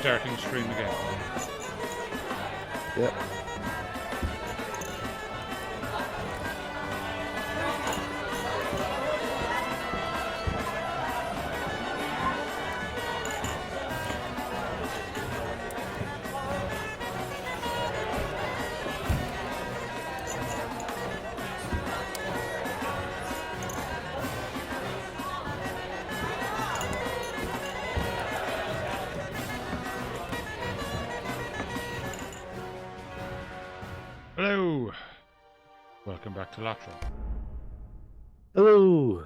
starting the stream again. Yep. Hello! Welcome back to LOTRO. Hello.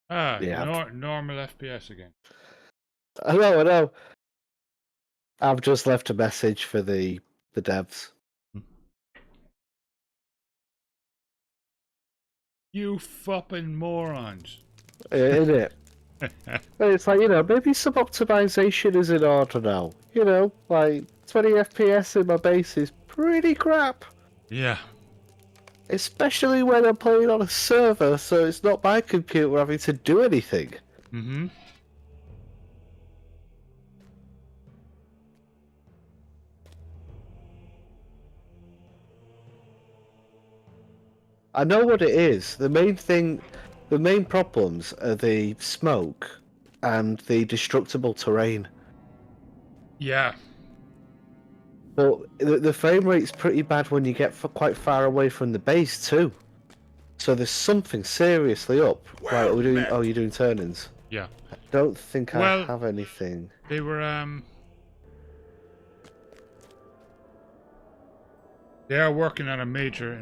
Ah, Yeah. normal FPS again. I know. I've just left a message for the devs. You fucking morons! In it. It's like, maybe some optimization is in order now. Like 20 FPS in my base is pretty crap. Yeah. Especially when I'm playing on a server, so it's not my computer having to do anything. Mm-hmm. I know what it is. The main problems are the smoke and the destructible terrain. Yeah. But the frame rate's pretty bad when you get quite far away from the base too. So there's something seriously up. Right, are we doing? Oh, you're doing turn-ins. Yeah. I don't think I Well, have anything. they were, they are working on a major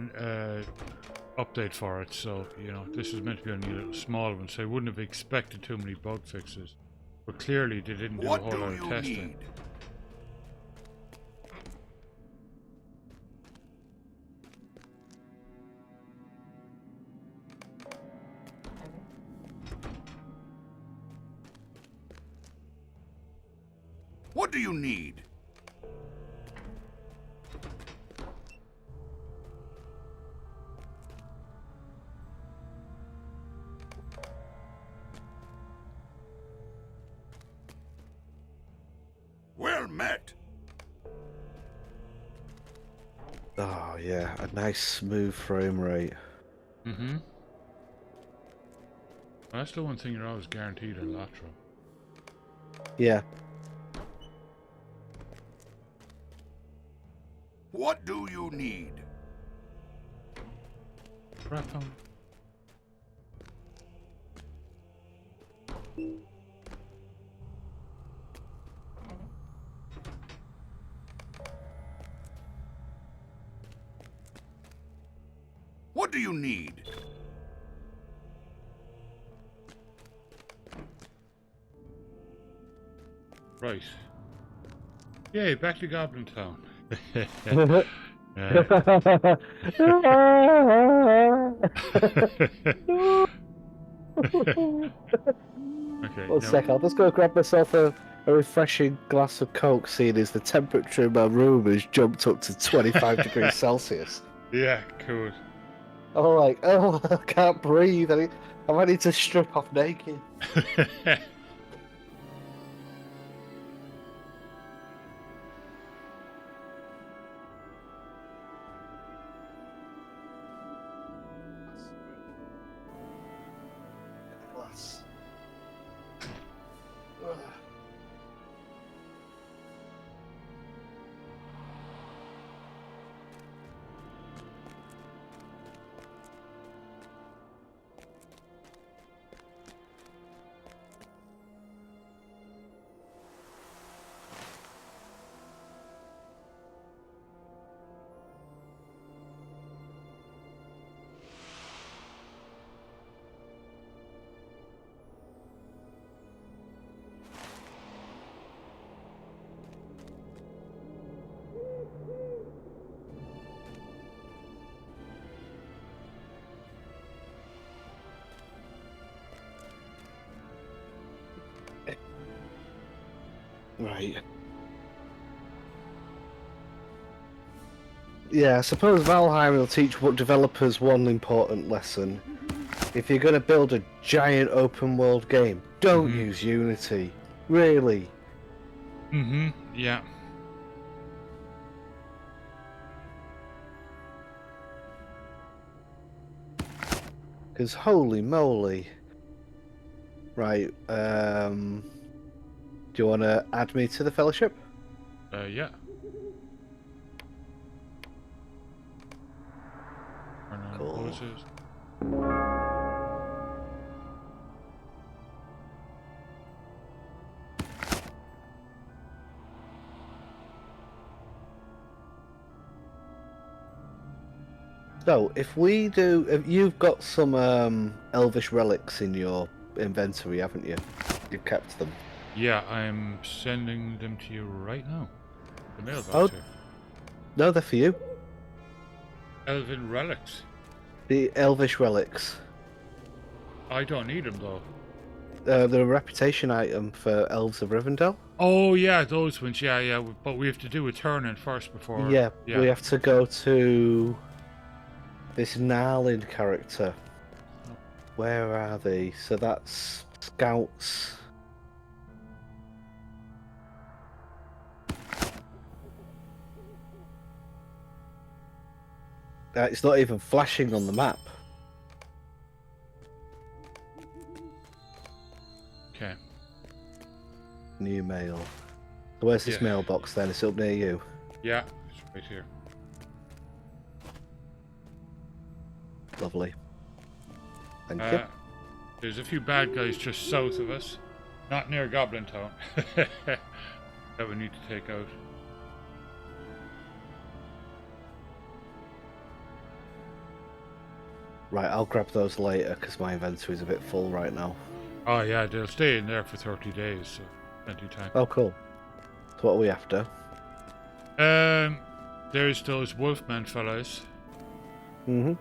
update for it, so, this is meant to be only a little small one, so I wouldn't have expected too many bug fixes. But clearly they didn't do a whole lot of testing. What do you need? Well met. Oh yeah, a nice smooth frame rate. Mm-hmm. Well, that's the one thing you're always guaranteed in LOTRO. Yeah. What do you need? Crap on. What do you need? Right. Yay, back to Goblin Town. Okay. One sec, I'll just go grab myself a refreshing glass of Coke, seeing as the temperature in my room has jumped up to 25 degrees Celsius. Yeah, cool. I'm like, oh, I can't breathe. I might need to strip off naked. Glass. Ugh. Right. Yeah, I suppose Valheim will teach what developers one important lesson. If you're going to build a giant open world game, don't use Unity. Really. Yeah. Because holy moly. Right, do you want to add me to the fellowship? Yeah. Cool. Moses. So, if you've got some elvish relics in your inventory, haven't you? You've kept them. Yeah, I'm sending them to you right now. The mailbox Oh. here. No, they're for you. Elven relics. The elvish relics. I don't need them though. They're a reputation item for elves of Rivendell. Oh yeah, those ones. Yeah. But we have to do a turn-in first before. Yeah, we have to go to this Narlin character. Where are they? So that's scouts. It's not even flashing on the map. Okay. New mail. So where's this mailbox then? It's up near you. Yeah, it's right here. Lovely. Thank you. There's a few bad guys just south of us, not near Goblin Town, that we need to take out. Right, I'll grab those later because my inventory is a bit full right now. Oh yeah, they'll stay in there for 30 days, so plenty of time. Oh, cool. So what are we after? There's those Wolfman fellas. Mm-hmm.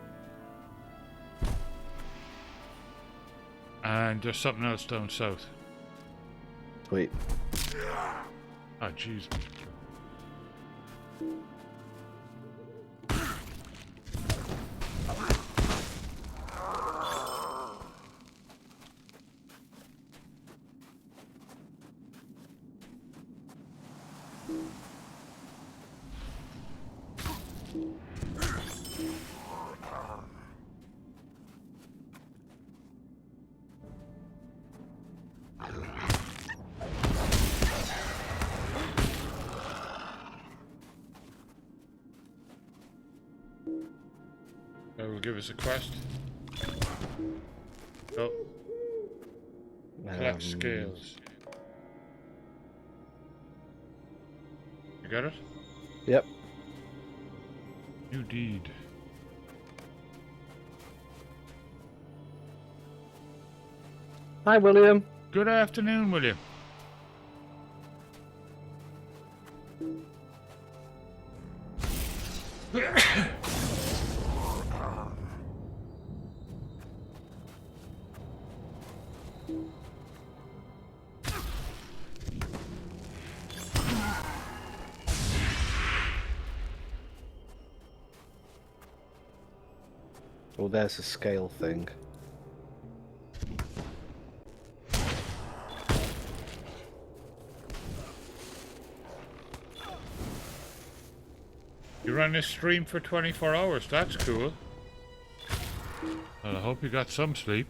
And there's something else down south. Sweet. Oh, jeez. That will give us a quest. Oh. Collect scales. You got it? Yep. New deed. Hi, William. Good afternoon, William. Oh, there's a scale thing. You run this stream for 24 hours, that's cool. Well, I hope you got some sleep.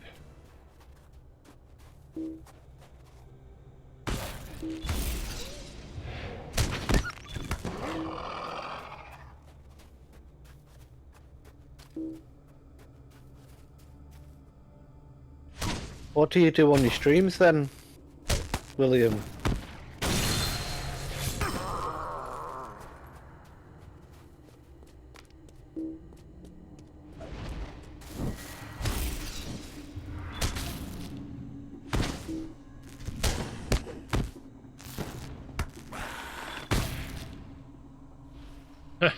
What do you do on your streams then, William?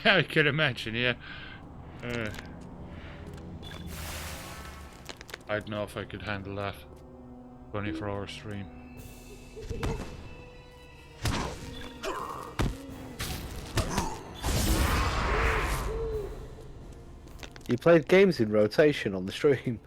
I can imagine, yeah. I don't know if I could handle that 24-hour stream. You played games in rotation on the stream.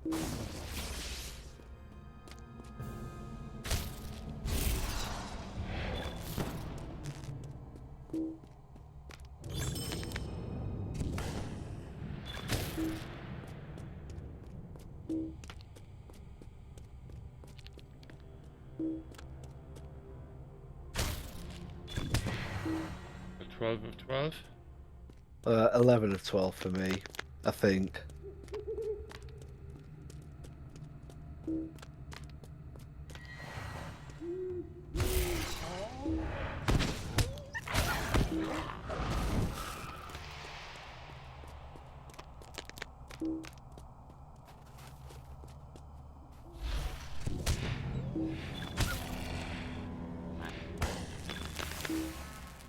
A 12 of 12. 11 of 12 for me, I think.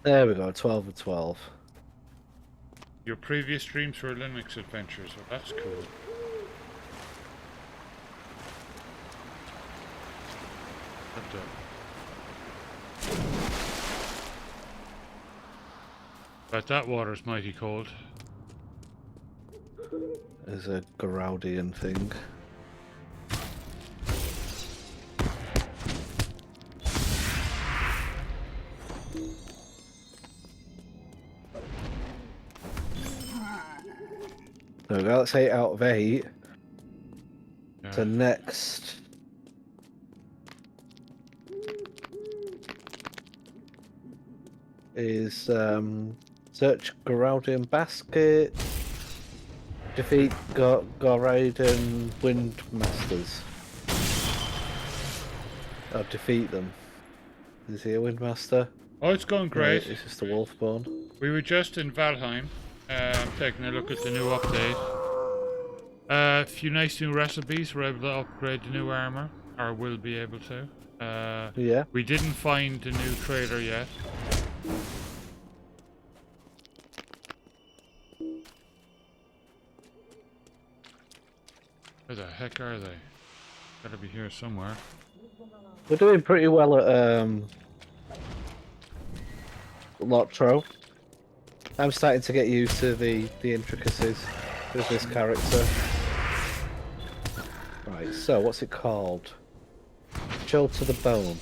There we go, 12 of 12. Your previous streams were Linux adventures, well that's cool. But that water's mighty cold. There's a Garaudian thing. There we go, that's 8 out of 8. Yeah. So next is search Garaudian basket, defeat Garaudian windmasters. Oh, defeat them. Is he a windmaster? Oh, it's going great. No, it's just a wolfborn. We were just in Valheim, taking a look at the new update. A few nice new recipes. We're able to upgrade the new armor, or will be able to. Yeah. We didn't find the new trader yet. Where the heck are they? Gotta be here somewhere. We're doing pretty well at LOTRO. I'm starting to get used to the intricacies of this character. Right, so what's it called? Chill to the bone.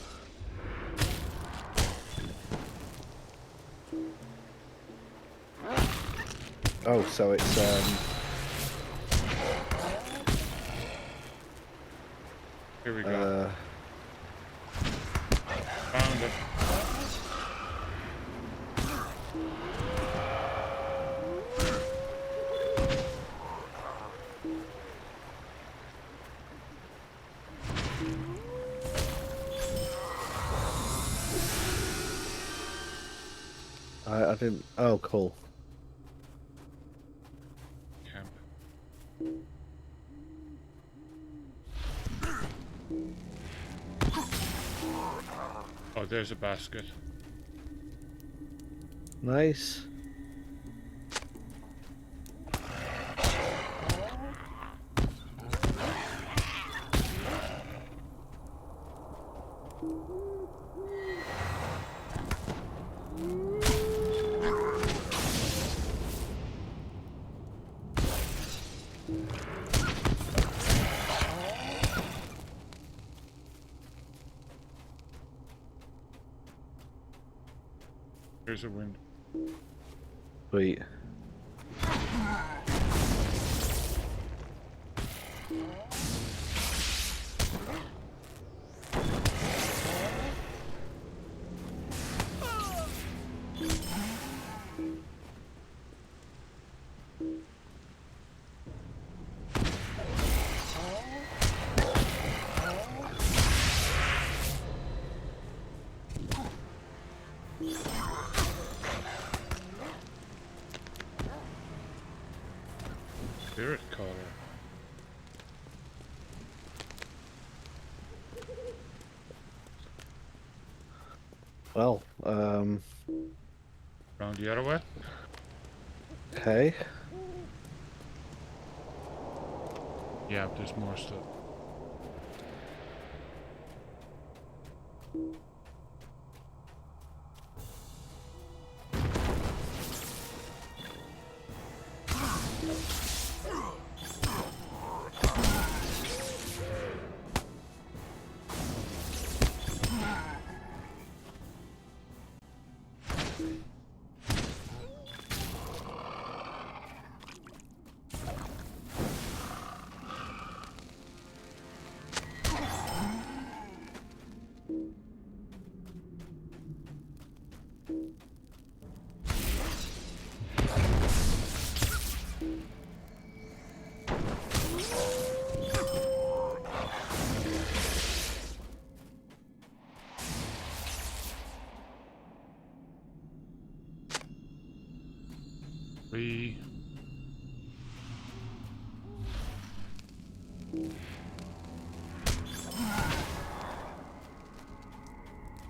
Oh, so it's Here we go. Found it. I didn't. Oh, cool. Camp. Oh, there's a basket. Nice. Here's a wind. Sweet. Spirit collar. Well, Round the other way. okay. Yeah, there's more stuff.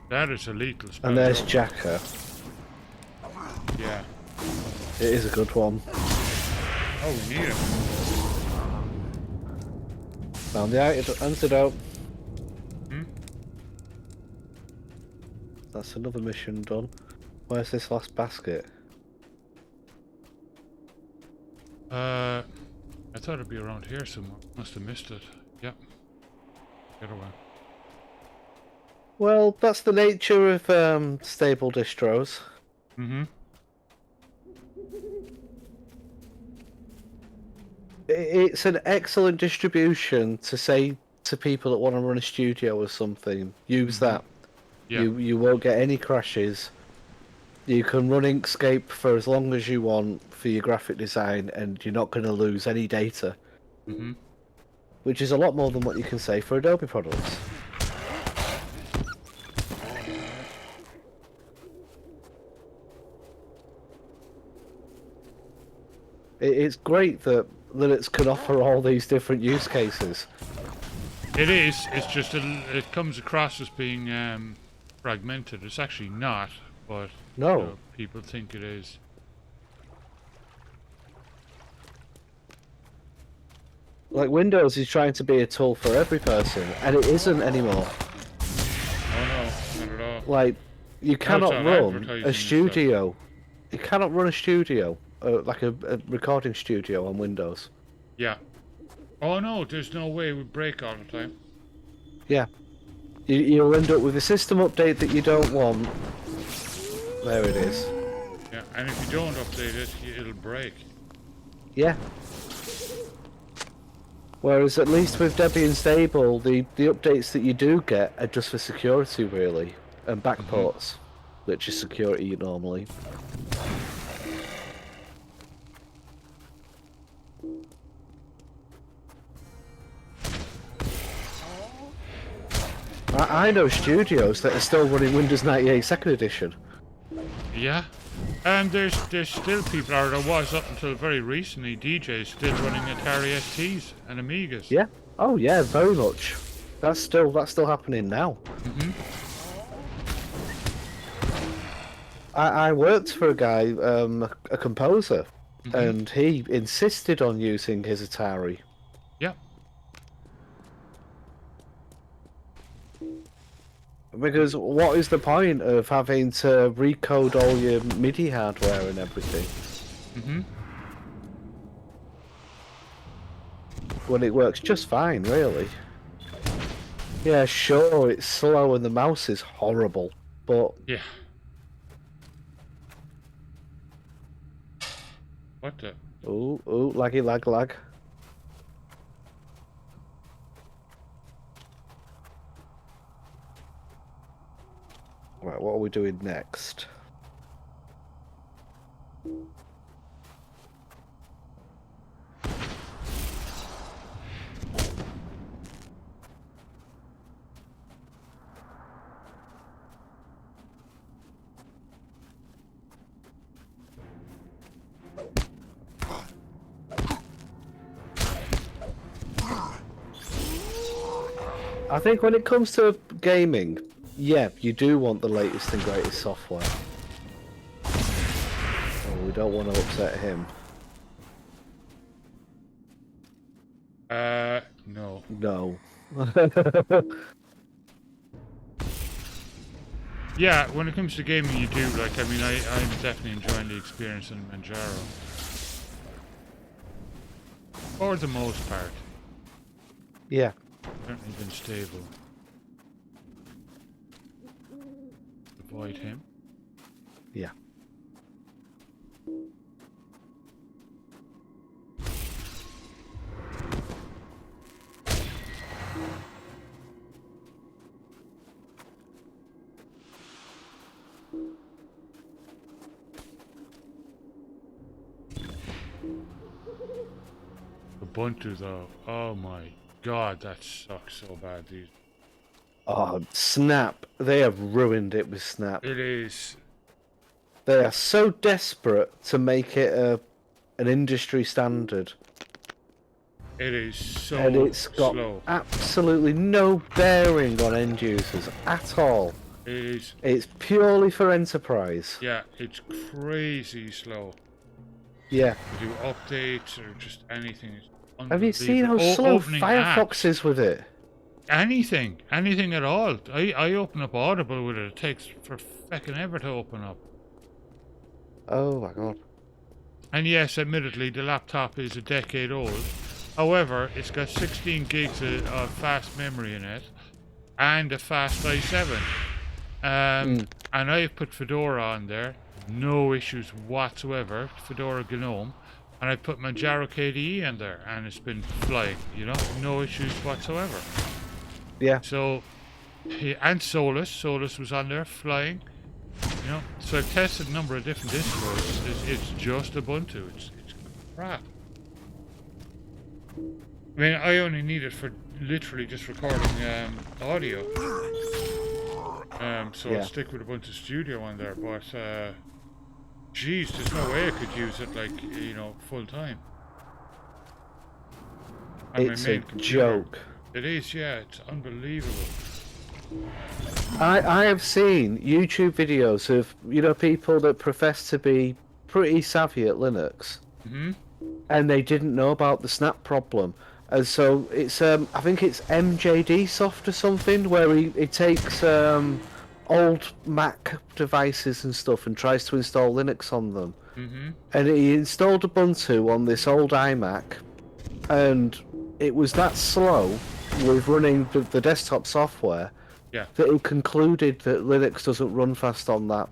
That is a lethal spell. And there's Jacker. Yeah. It is a good one. Oh, we need it. Found the antidote. Hmm? That's another mission done. Where's this last basket? I thought it'd be around here somewhere. Must have missed it. Yep. Get away. Well, that's the nature of stable distros. Mm-hmm. It's an excellent distribution to say to people that want to run a studio or something. Use that. Yeah. You won't get any crashes. You can run Inkscape for as long as you want for your graphic design, and you're not going to lose any data. Mm-hmm. Which is a lot more than what you can say for Adobe products. It's great that Linux can offer all these different use cases. It is. It's just it comes across as being fragmented. It's actually not, but No. you know, people think it is. Like Windows is trying to be a tool for every person, and it isn't anymore. Oh no, not at all. Like, you cannot on run advertising a and studio. You cannot run a studio, like a recording studio on Windows. Yeah. Oh no, there's no way we break all the time. Yeah. You'll end up with a system update that you don't want. There it is. Yeah, and if you don't update it, it'll break. Yeah. Whereas at least with Debian Stable, the updates that you do get are just for security, really, and backports, which is security normally. I know studios that are still running Windows 98 Second Edition. Yeah. And there's still people, or there was up until very recently, DJs still running Atari STs and Amigas. Yeah. Oh yeah, very much. That's still happening now. Mm-hmm. I worked for a guy, a composer, and he insisted on using his Atari. Yeah. Because what is the point of having to recode all your MIDI hardware and everything Mm-hmm. when it works just fine, really? Yeah, sure, it's slow and the mouse is horrible, but Yeah. What the? ooh, laggy, lag. Right, what are we doing next? I think when it comes to gaming, yeah, you do want the latest and greatest software. Oh, we don't want to upset him. No. No. Yeah, when it comes to gaming, you do. Like, I mean, I'm definitely enjoying the experience in Manjaro. For the most part. Yeah. Certainly been stable. Avoid him. Yeah. Ubuntu though, oh my god, that sucks so bad. These. Oh, Snap. They have ruined it with Snap. It is. They are so desperate to make it an industry standard. It is so And it's got slow. absolutely no bearing on end users at all. It is. It's purely for enterprise. Yeah, it's crazy slow. Yeah. To do updates or just anything. It's Have you seen unbelievable. how slow Opening Firefox apps. is with it? Anything at all. I open up Audible with it. It takes for feckin' ever to open up. Oh my god. And yes, admittedly, the laptop is a decade old. However, it's got 16 gigs of fast memory in it and a fast i7. And I've put Fedora on there. No issues whatsoever. Fedora GNOME. And I put Manjaro KDE in there, and it's been flying, you know? No issues whatsoever. Yeah. So, and Solus was on there, flying. You know, so I've tested a number of different distros. It's just Ubuntu. It's crap. I mean, I only need it for literally just recording audio. So Yeah. I'll stick with Ubuntu Studio on there. But, geez, there's no way I could use it like, you know, full time. On my It's a main computer. joke. It is, yeah. It's unbelievable. I have seen YouTube videos of, you know, people that profess to be pretty savvy at Linux, and they didn't know about the snap problem. And so it's I think it's MJD soft or something, where he takes old Mac devices and stuff and tries to install Linux on them. And he installed Ubuntu on this old iMac, and it was that slow with running the desktop software. Yeah. That he concluded that Linux doesn't run fast on that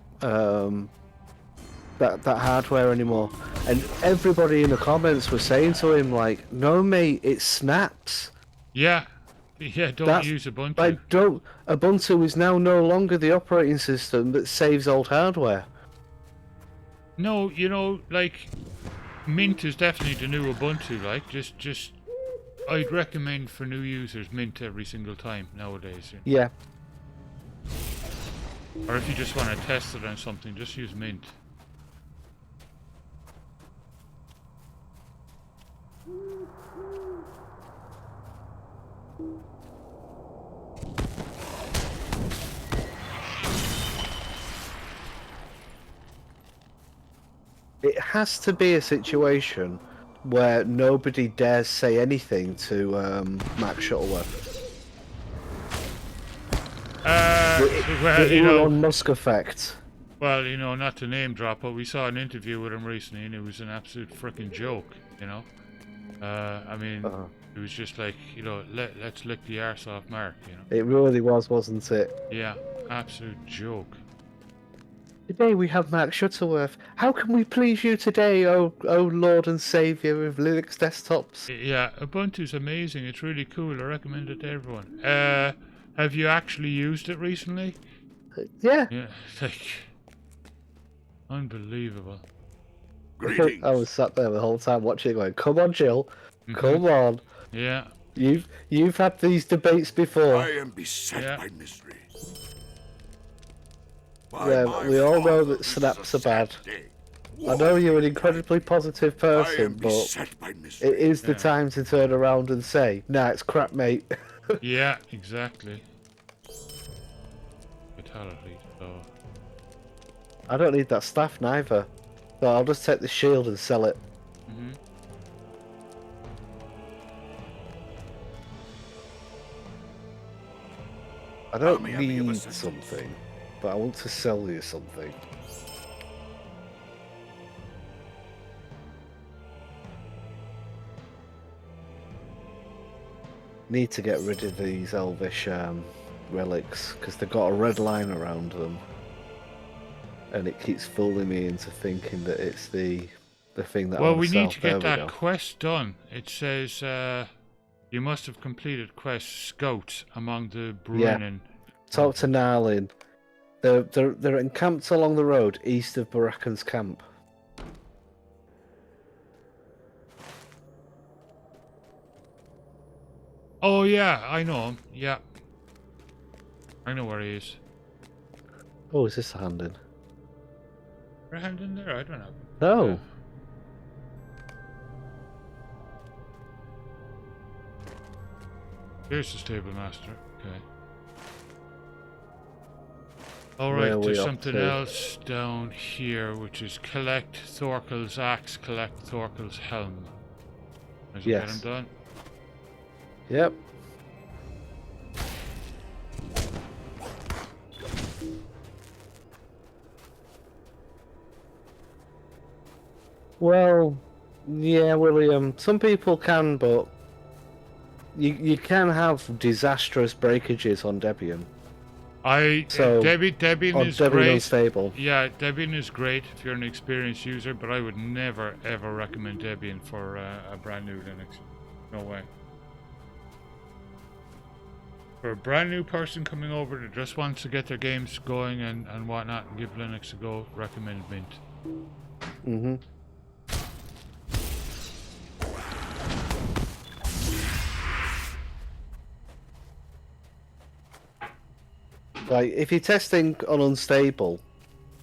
that hardware anymore, and everybody in the comments was saying to him like, "No, mate, it snaps." Yeah, don't use Ubuntu. Like, don't. Ubuntu is now no longer the operating system that saves old hardware. No, you know, like, Mint is definitely the new Ubuntu. Like, just, I'd recommend for new users Mint every single time nowadays. Yeah. Or if you just want to test it on something, just use Mint. It has to be a situation where nobody dares say anything to Mac Shuttleworth. Well, The you know, Elon Musk effect. well, you know, not to name drop, but we saw an interview with him recently, and it was an absolute freaking joke. You know, I mean, it was just like, you know, let's lick the arse off Mark. You know. It really was, wasn't it? Yeah, absolute joke. Today we have Mark Shuttleworth. How can we please you today, oh Lord and Saviour of Linux desktops? Yeah, Ubuntu's amazing. It's really cool. I recommend it to everyone. Have you actually used it recently? Yeah. Yeah, like, unbelievable. Greetings. I was sat there the whole time watching it going, come on, Jill. Come on. Yeah. You've had these debates before. I am beset by mystery. By Yeah, my we all know father, that this is snaps a are bad. sad day. I know you're an incredibly positive I am person, but beset by mystery. it is the time to turn around and say, nah, it's crap, mate. Yeah, exactly. Fatality, so... I don't need that staff neither. So I'll just take the shield and sell it. I don't Army, army of need assistance. something, but I want to sell you something. Need to get rid of these elvish relics because they've got a red line around them, and it keeps fooling me into thinking that it's the thing that I Well, want we to sell. need to get There we that go. quest done. It says, you must have completed quest Scouts among the Brennan. Talk to Narlin. They're encamped along the road east of Barakan's camp. Oh, yeah, I know him. Yeah. I know where he is. Oh, is this a hand in? Is there a hand in there? I don't know. No. Yeah. Here's the stable master. Okay. Alright, Where are there's we up something to? else down here, which is collect Thorkel's axe, collect Thorkel's helm. As you get him Yes. done. Yep. Well, yeah, William. Some people can, but you can have disastrous breakages on Debian. So Debian on is Debian great. unstable. Yeah, Debian is great if you're an experienced user, but I would never ever recommend Debian for a brand new Linux. No way. For a brand new person coming over that just wants to get their games going and whatnot and give Linux a go, recommend Mint. Mm-hmm. Like, if you're testing on unstable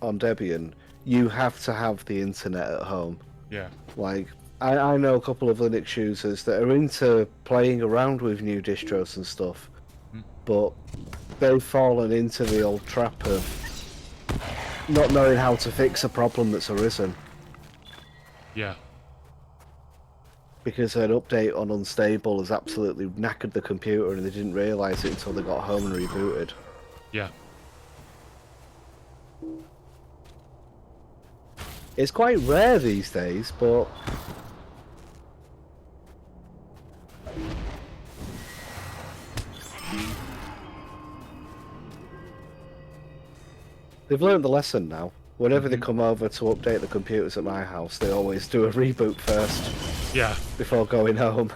on Debian, you have to have the internet at home. Yeah. Like, I know a couple of Linux users that are into playing around with new distros and stuff, but they've fallen into the old trap of not knowing how to fix a problem that's arisen. Yeah. Because an update on unstable has absolutely knackered the computer and they didn't realise it until they got home and rebooted. Yeah. It's quite rare these days, but they've learned the lesson now. Whenever they come over to update the computers at my house, they always do a reboot first. Yeah. Before going home.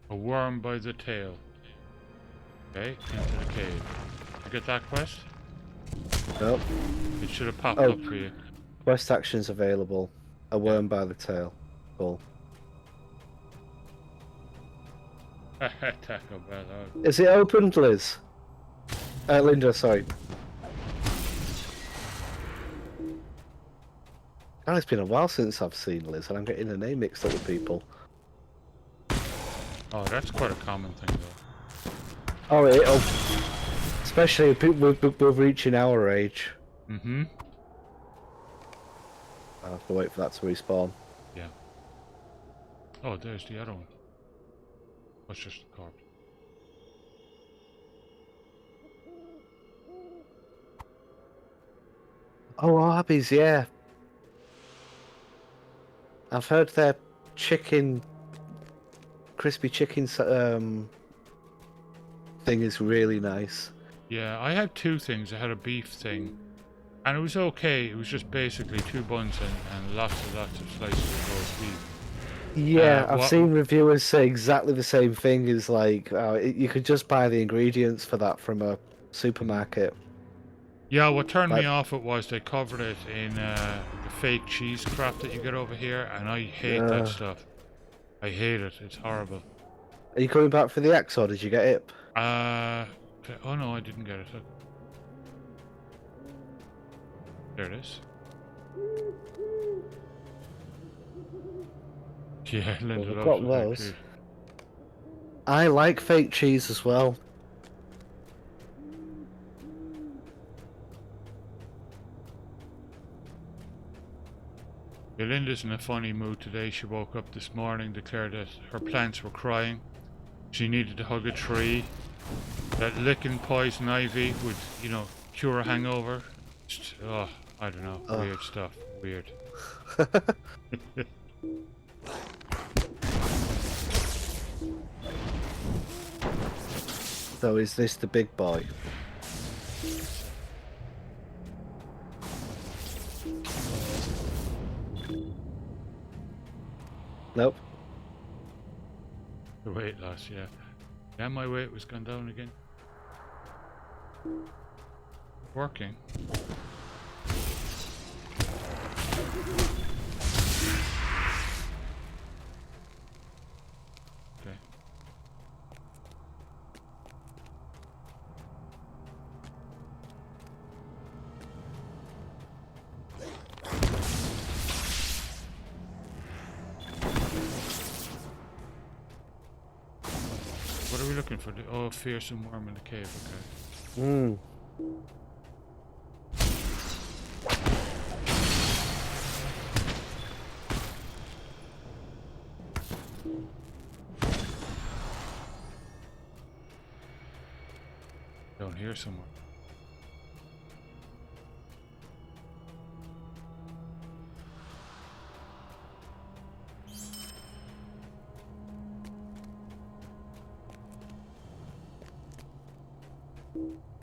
A worm by the tail. Okay, into the cave. You get that quest? Nope. It should have popped up for you. Quest actions available. A worm by the tail. Cool. Taco Bell. Is it opened, Liz? Linda, sorry. God, it's been a while since I've seen Liz, and I'm getting the name mixed up with people. Oh, that's quite a common thing, though. Oh, it'll... Especially if we're reaching our age. Mm-hmm. I'll have to wait for that to respawn. Yeah. Oh, there's the other one. That's just a corpse. Oh, Arby's, yeah. I've heard their chicken... crispy chicken thing is really nice. Yeah, I had two things. I had a beef thing. And it was okay. It was just basically 2 buns and lots of slices of roast beef. Yeah, I've seen reviewers say exactly the same thing. Is like, you could just buy the ingredients for that from a supermarket. Yeah, what turned me off it was they covered it in the fake cheese crap that you get over here, and I hate that stuff. I hate it. It's horrible. Are you coming back for the X, or did you get it? Oh no, I didn't get it. There it is. Yeah, Linda We've loves got those. cheese. I like fake cheese as well. Yeah, Linda's in a funny mood today. She woke up this morning, declared that her plants were crying. She needed to hug a tree. That licking poison ivy would, you know, cure a hangover. Just, oh, I don't know. Weird stuff. Weird. So is this the big boy? Nope. The weight loss, yeah. Yeah, my weight was gone down again. Working. looking for the fearsome worm in the cave. Okay. Mm. Down here somewhere.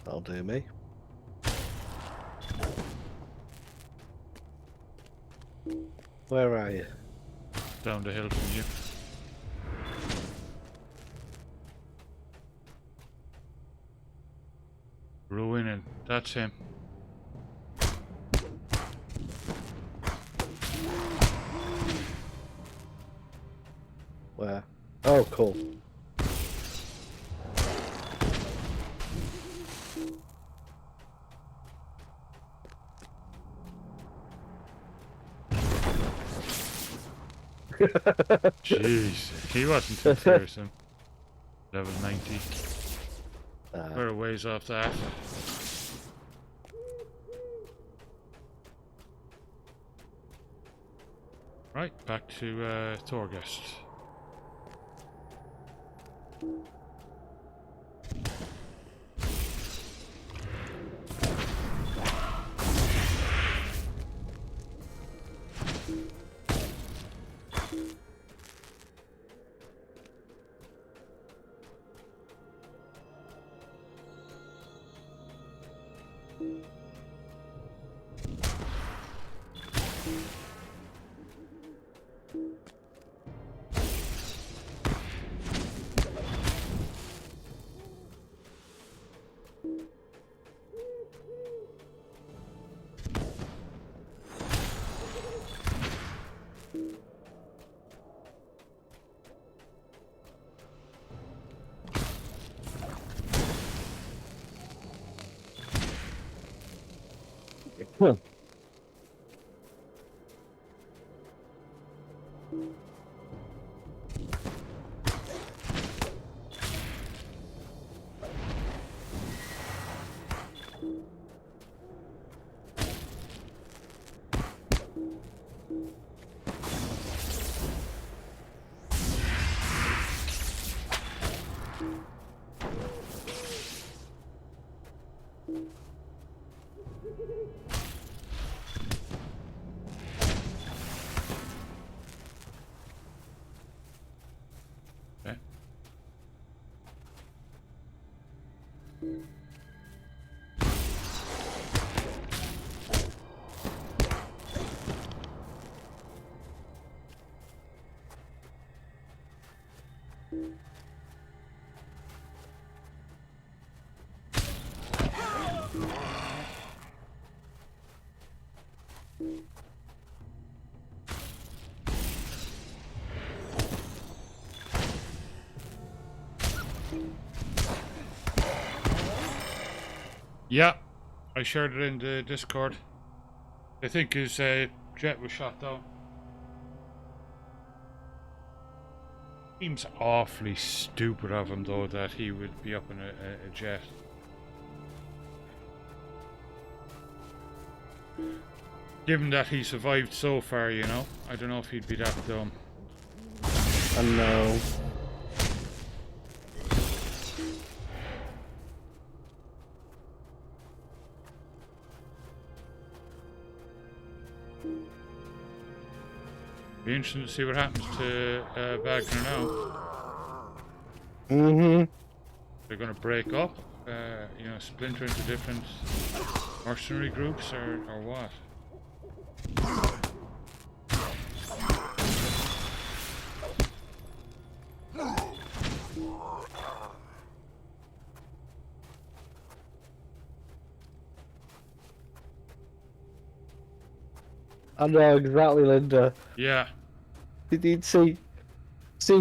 That'll do me. Where are you? Down the hill from you. Ruining. That's him. Where? Oh, cool. Jeez, he wasn't too fearsome. Level 90. We're a ways off that. Right, back to Torghast. Huh. Okay. Yeah, I shared it in the Discord. I think his jet was shot down. Seems awfully stupid of him though that he would be up in a jet. Given that he survived so far, you know, I don't know if he'd be that dumb. I know. Be interesting to see what happens to Wagner now. Mm-hmm. They're going to break up, you know, splinter into different mercenary groups, or what? I know exactly, Linda. Yeah. Did you see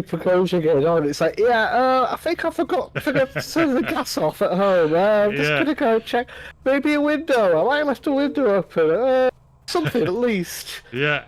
Prokosha getting on? It's like, yeah, I think I forgot to turn the gas off at home. I'm just gonna go check. Maybe a window. I might have left a window open. Something at least. Yeah.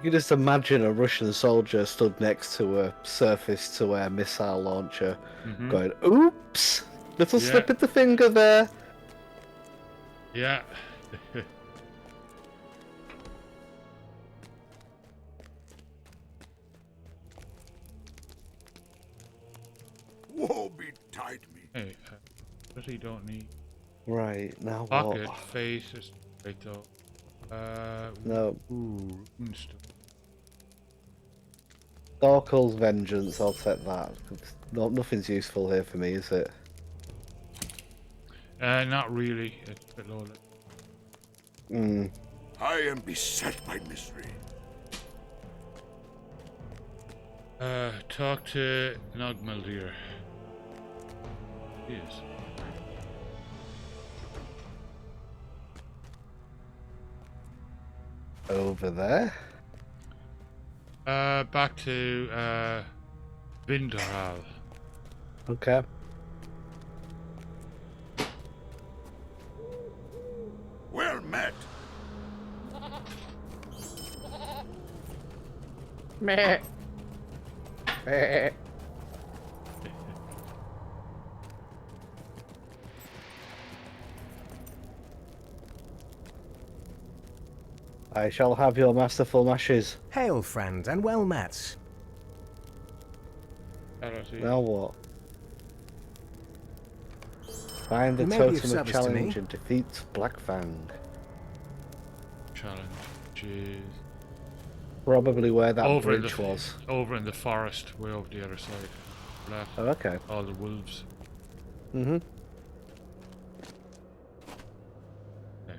You just imagine a Russian soldier stood next to a surface-to-air missile launcher, going, "Oops, little slip of the finger there." Yeah. Woe betide me. Hey, really don't need Right, now pocket what? faces. Right though. No. Ooh, stuff. Dorkel's Vengeance, I'll take that. No, nothing's useful here for me, is it? Not really. It's a bit low. I am beset by mystery. Talk to Nogmaldir. Yes. Over there? Back to Vinderhal. Okay. Well met. Meh. Meh. I shall have your masterful mashes. Hail, friend, and well met. Now what? Find the You may be of totem of service to me. challenge and defeat Black Fang. Challenge. Jeez. Probably where that Over in bridge the was. over in the forest, way over the other side. Left. Oh, okay. All the wolves. Mm-hmm. There.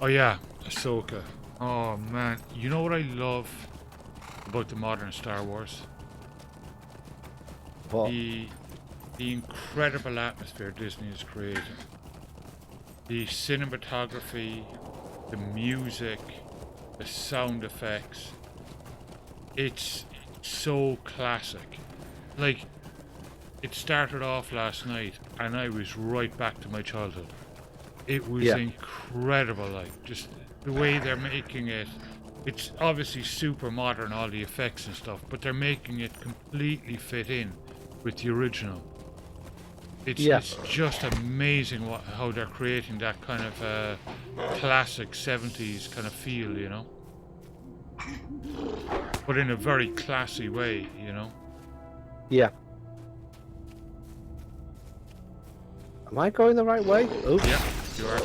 Oh yeah, Ahsoka. Oh man, you know what I love about the modern Star Wars? What? The incredible atmosphere Disney has created. The cinematography, the music, the sound effects. It's so classic. Like, it started off last night and I was right back to my childhood. It was incredible, like, just the way they're making it. It's obviously super modern, all the effects and stuff, but they're making it completely fit in with the original. It's just amazing how they're creating that kind of classic 70s kind of feel, you know? But in a very classy way, you know? Yeah. Am I going the right way? Oh. Yeah, you are.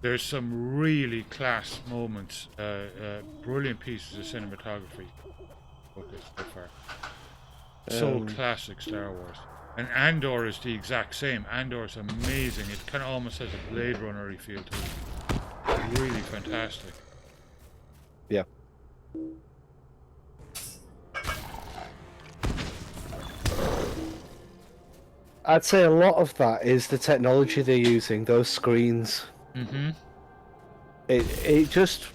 There's some really class moments, brilliant pieces of cinematography about this so far. So classic Star Wars. And Andor is the exact same. Andor is amazing. It kind of almost has a Blade Runner-y feel to it. Really fantastic. Yeah. I'd say a lot of that is the technology they're using, those screens. Mm-hmm. It just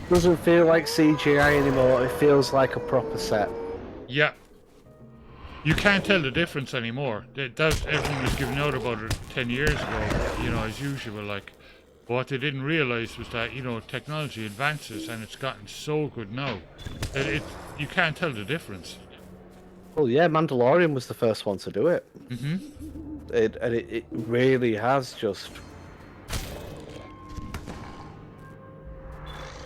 doesn't feel like CGI anymore, it feels like a proper set. Yeah. You can't tell the difference anymore. Everyone was giving out about it 10 years ago. as usual, like, what they didn't realize was that, technology advances and it's gotten so good now that you can't tell the difference. Well, yeah, Mandalorian was the first one to do it. Mm-hmm. It really has just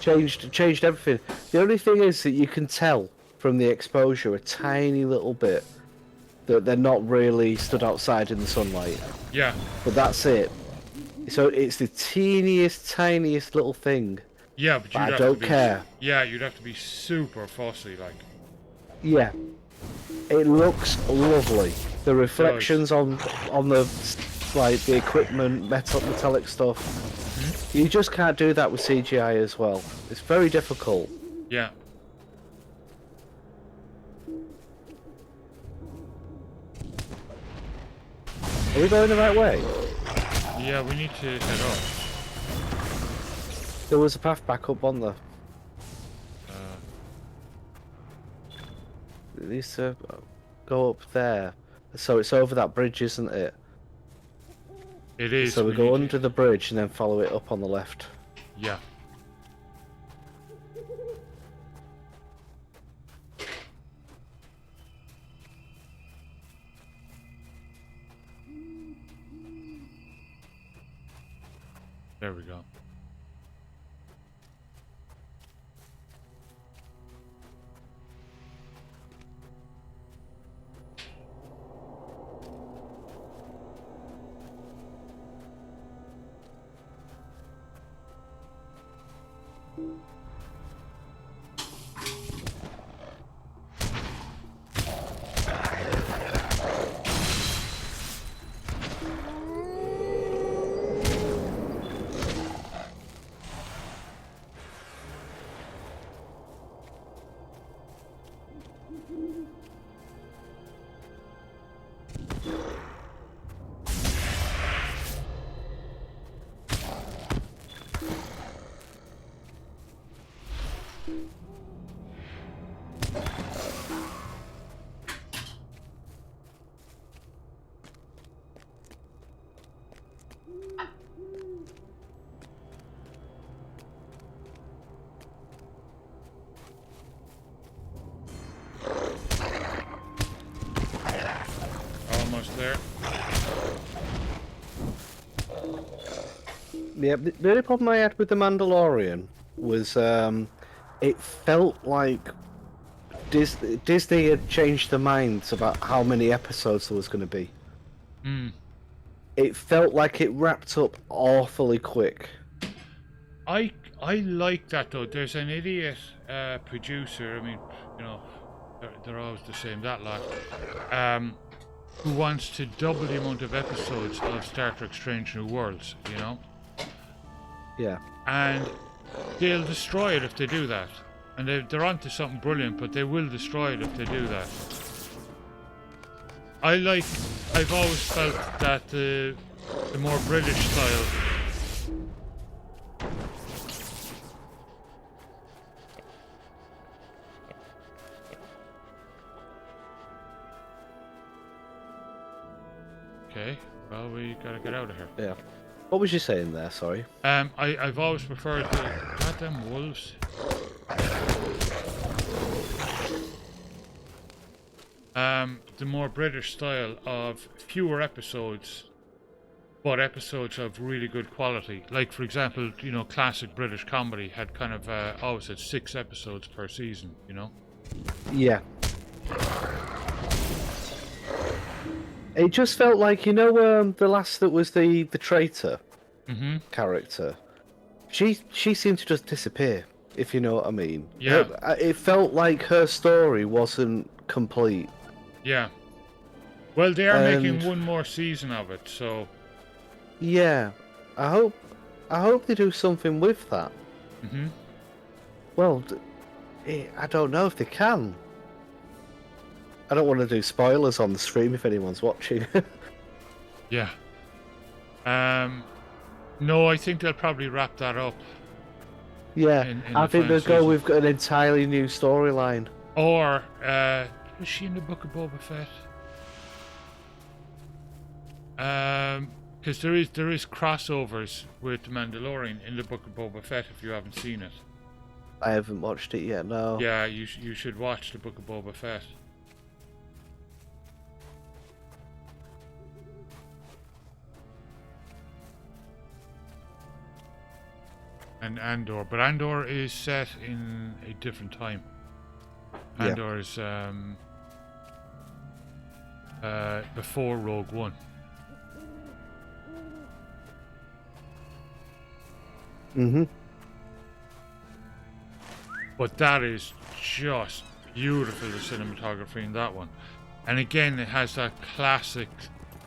changed everything. The only thing is that you can tell from the exposure a tiny little bit that they're not really stood outside in the sunlight. Yeah. But that's it. So it's the teeniest, tiniest little thing. Yeah, but I don't care. Yeah, you'd have to be super fussy, like. Yeah. It looks lovely. The reflections on the the equipment, metallic stuff. Mm-hmm. You just can't do that with CGI as well. It's very difficult. Yeah. Are we going the right way? Yeah, we need to head up. There was a path back up on the. It needs to go up there. So it's over that bridge, isn't it? It is. So we go under the bridge and then follow it up on the left. Yeah. There we go. Almost there. Yeah, the only problem I had with The Mandalorian was it felt like Disney had changed their minds about how many episodes there was going to be. Mm. It felt like it wrapped up awfully quick. I like that though. There's an idiot producer. I mean, they're always the same. That lot. Who wants to double the amount of episodes of Star Trek: Strange New Worlds? Yeah. And they'll destroy it if they do that. And they're onto something brilliant, but they will destroy it if they do that. I've always felt that the more British style. Okay, well, we gotta get out of here. Yeah. What was you saying there? Sorry. I've always preferred the goddamn wolves. The more British style of fewer episodes, but episodes of really good quality. Like, for example, classic British comedy had kind of always had 6 episodes per season. Yeah. It just felt like, the last that was the traitor character. She seemed to just disappear, if you know what I mean. Yeah. It felt like her story wasn't complete. Yeah. Well, they are making one more season of it, so. Yeah. I hope they do something with that. Mhm. Well, I don't know if they can. I don't want to do spoilers on the stream if anyone's watching. Yeah. No, I think they'll probably wrap that up. Yeah, I think they'll go with an entirely new storyline. Or, was she in the Book of Boba Fett? because there is crossovers with The Mandalorian in the Book of Boba Fett if you haven't seen it. I haven't watched it yet. No. Yeah, you should watch the Book of Boba Fett. And Andor, but Andor is set in a different time. Yeah. Andor is before Rogue One. But that is just beautiful, the cinematography in that one. And again, it has that classic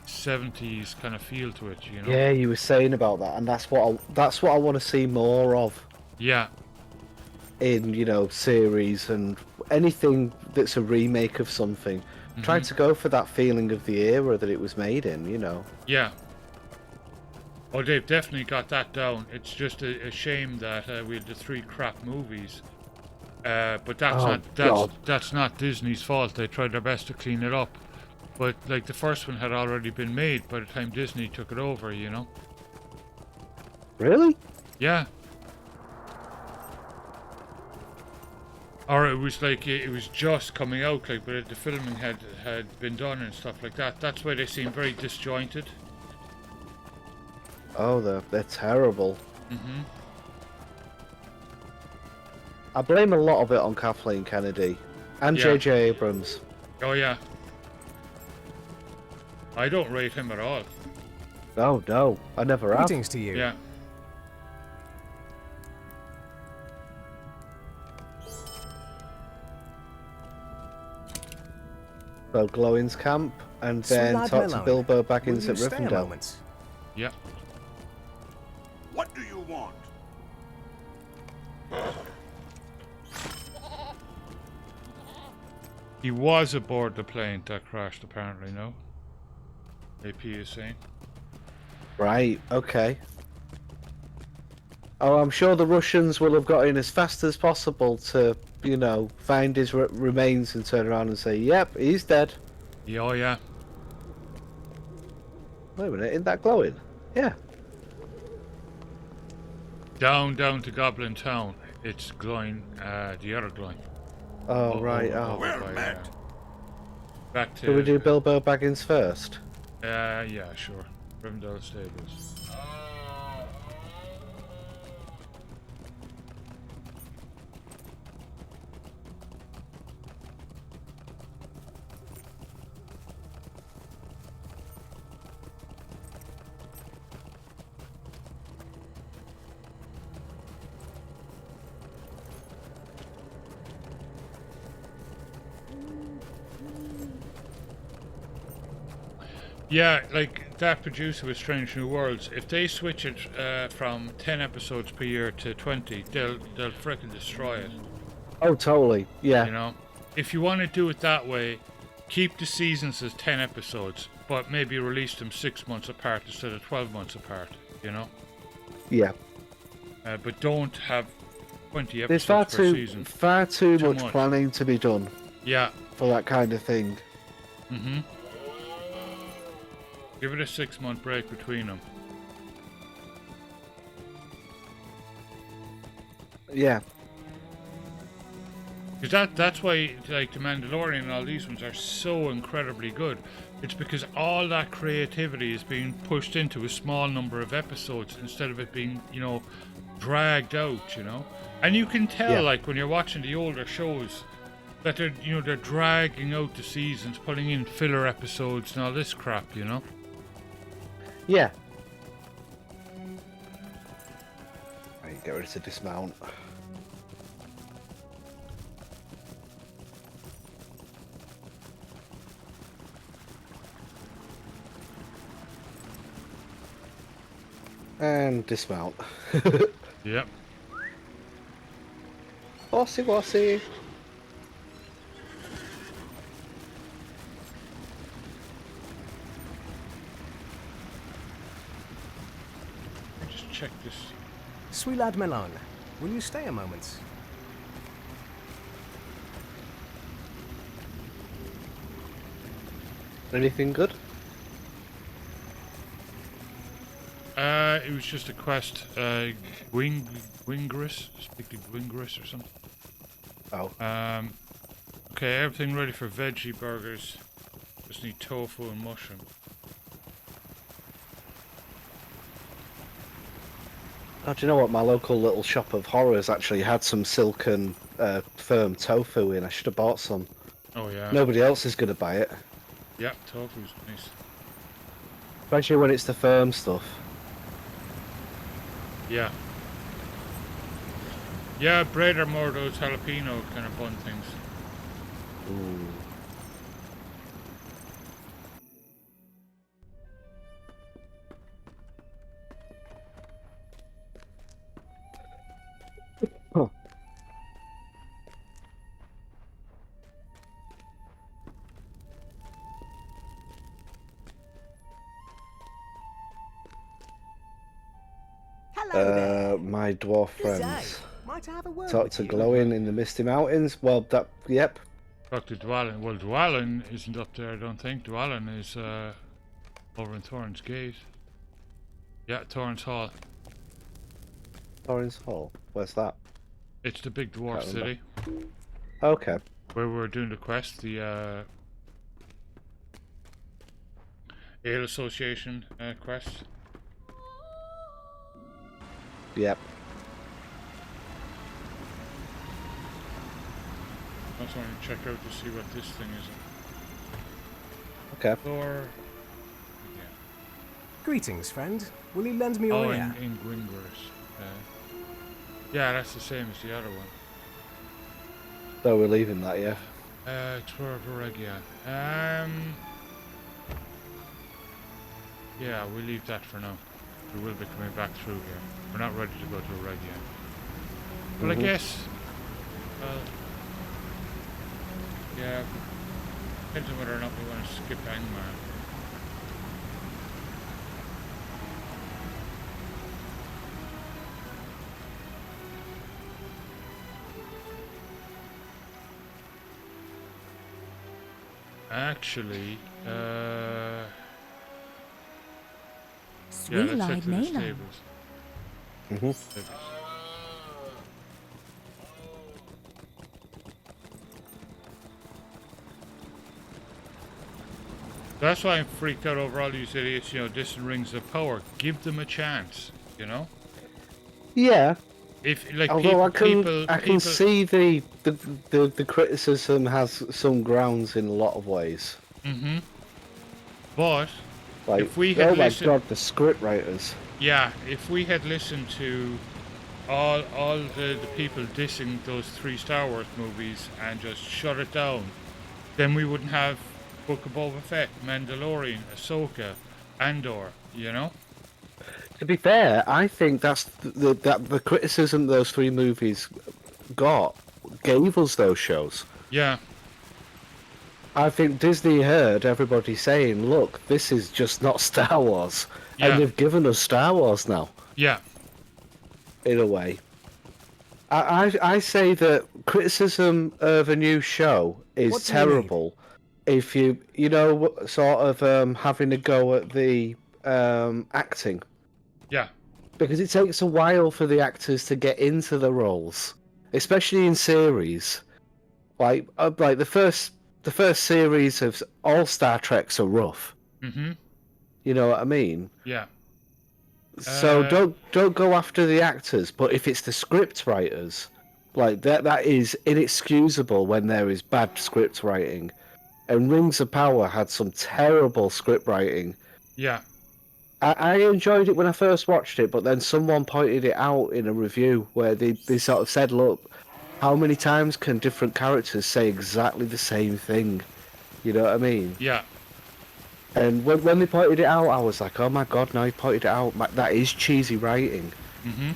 70s kind of feel to it, you know? Yeah, you were saying about that, and that's what I want to see more of Yeah. in, you know, series and anything that's a remake of something. Try to go for that feeling of the era that it was made in, you know. Yeah. Oh, they've definitely got that down. It's just a shame that we had the 3 crap movies. But that's not Disney's fault. They tried their best to clean it up. But like the first one had already been made by the time Disney took it over, you know. Really? Yeah. Or it was like it was just coming out, like, but the filming had been done and stuff like that. That's why they seem very disjointed. Oh, they're terrible. I blame a lot of it on Kathleen Kennedy and Yeah. J.J. Abrams. Oh yeah. I don't rate him at all. No, I never have. Greetings to you. Yeah. So Glowing's camp, and then Sweet talk to Melon, Bilbo will Baggins you at stay a Rivendell. moment? Yeah. What do you want? He was aboard the plane that crashed, apparently, no? AP is saying. Right, okay. Oh, I'm sure the Russians will have got in as fast as possible to, you know, find his remains and turn around and say, yep, he's dead. Yeah, oh yeah. Wait a minute, isn't that glowing? Yeah. Down to Goblin Town. It's glowing, the other glowing. Oh, right, oh. Well by, met. back to... Shall we do Bilbo Baggins first? yeah, sure. Rivendell Stables. Yeah, like that producer with Strange New Worlds, if they switch it from 10 episodes per year to 20, they'll frickin' destroy it. Oh, totally, yeah. You know? If you want to do it that way, keep the seasons as 10 episodes, but maybe release them 6 months apart instead of 12 months apart, you know? Yeah. But don't have 20 There's episodes per season. far too Too much much. planning to be done Yeah. for that kind of thing. Mm-hmm. Give it a 6-month break between them. Yeah. Because that's why, like, The Mandalorian and all these ones are so incredibly good. It's because all that creativity is being pushed into a small number of episodes instead of it being, you know, dragged out, you know? And you can tell, Yeah. like, when you're watching the older shows, that they're dragging out the seasons, putting in filler episodes and all this crap, you know? Yeah. Right, get ready to dismount. And dismount. Yep. Bossy, bossy. Just check this. Sweet lad Melon, will you stay a moment? Anything good? It was just a quest. Gwingris? Speak to Gwingris or something. Oh. Okay, everything ready for veggie burgers. Just need tofu and mushroom. Oh, do you know what? My local little shop of horrors actually had some silken firm tofu in. I should have bought some. Oh yeah. Nobody else is going to buy it. Yeah, tofu's nice. Especially when it's the firm stuff. Yeah. Yeah, bread or more of those jalapeno kind of bun things. Ooh. Huh. Hello there. My dwarf Good day. friends. Might I have a word Talk with to you? glowing in the misty mountains. Well, that, yep. Talk to Dwalin. Well, Dwalin isn't up there, I don't think. Dwalin is over in Torrance Gate. Yeah, Torrance Hall. Torrance Hall. Where's that? It's the big dwarf Can't remember. city Okay. where we were doing the quest, the Ale Association quest. Yep. I also want to check out to see what this thing is. Okay. Or Greetings, friend. Will you lend me your ear? in Gwingris. Yeah, that's the same as the other one. So we're leaving that, yeah. Tour Varegia. Yeah, we'll leave that for now. We will be coming back through here. We're not ready to go to Varegia. But I guess, yeah, depends on whether or not we want to skip Angmar. Actually, yeah, let's head to the stables. Stables. That's why I'm freaked out over all these idiots, you know, dissing Rings of Power. Give them a chance, you know? Yeah. If, like, Although I can people see the criticism has some grounds in a lot of ways. Mm-hmm. But Like, if we had oh my listened, god, the script writers. yeah, if we had listened to all the people dissing those 3 Star Wars movies and just shut it down, then we wouldn't have Book of Boba Fett, Mandalorian, Ahsoka, Andor, you know? To be fair, I think that's the criticism those 3 movies gave us those shows. Yeah. I think Disney heard everybody saying, look, this is just not Star Wars. Yeah. And they've given us Star Wars now. Yeah. In a way. I say that criticism of a new show is terrible if you know, sort of having a go at the acting. Yeah. Because it takes a while for the actors to get into the roles, especially in series. Like the first series of all Star Treks are rough. Mm-hmm. You know what I mean? Yeah. So don't go after the actors, but if it's the script writers, like that is inexcusable when there is bad script writing. And Rings of Power had some terrible script writing. Yeah. I enjoyed it when I first watched it, but then someone pointed it out in a review where they sort of said, look, how many times can different characters say exactly the same thing? You know what I mean? Yeah. And when they pointed it out, I was like, oh my god, now he pointed it out. That is cheesy writing. Mm-hmm.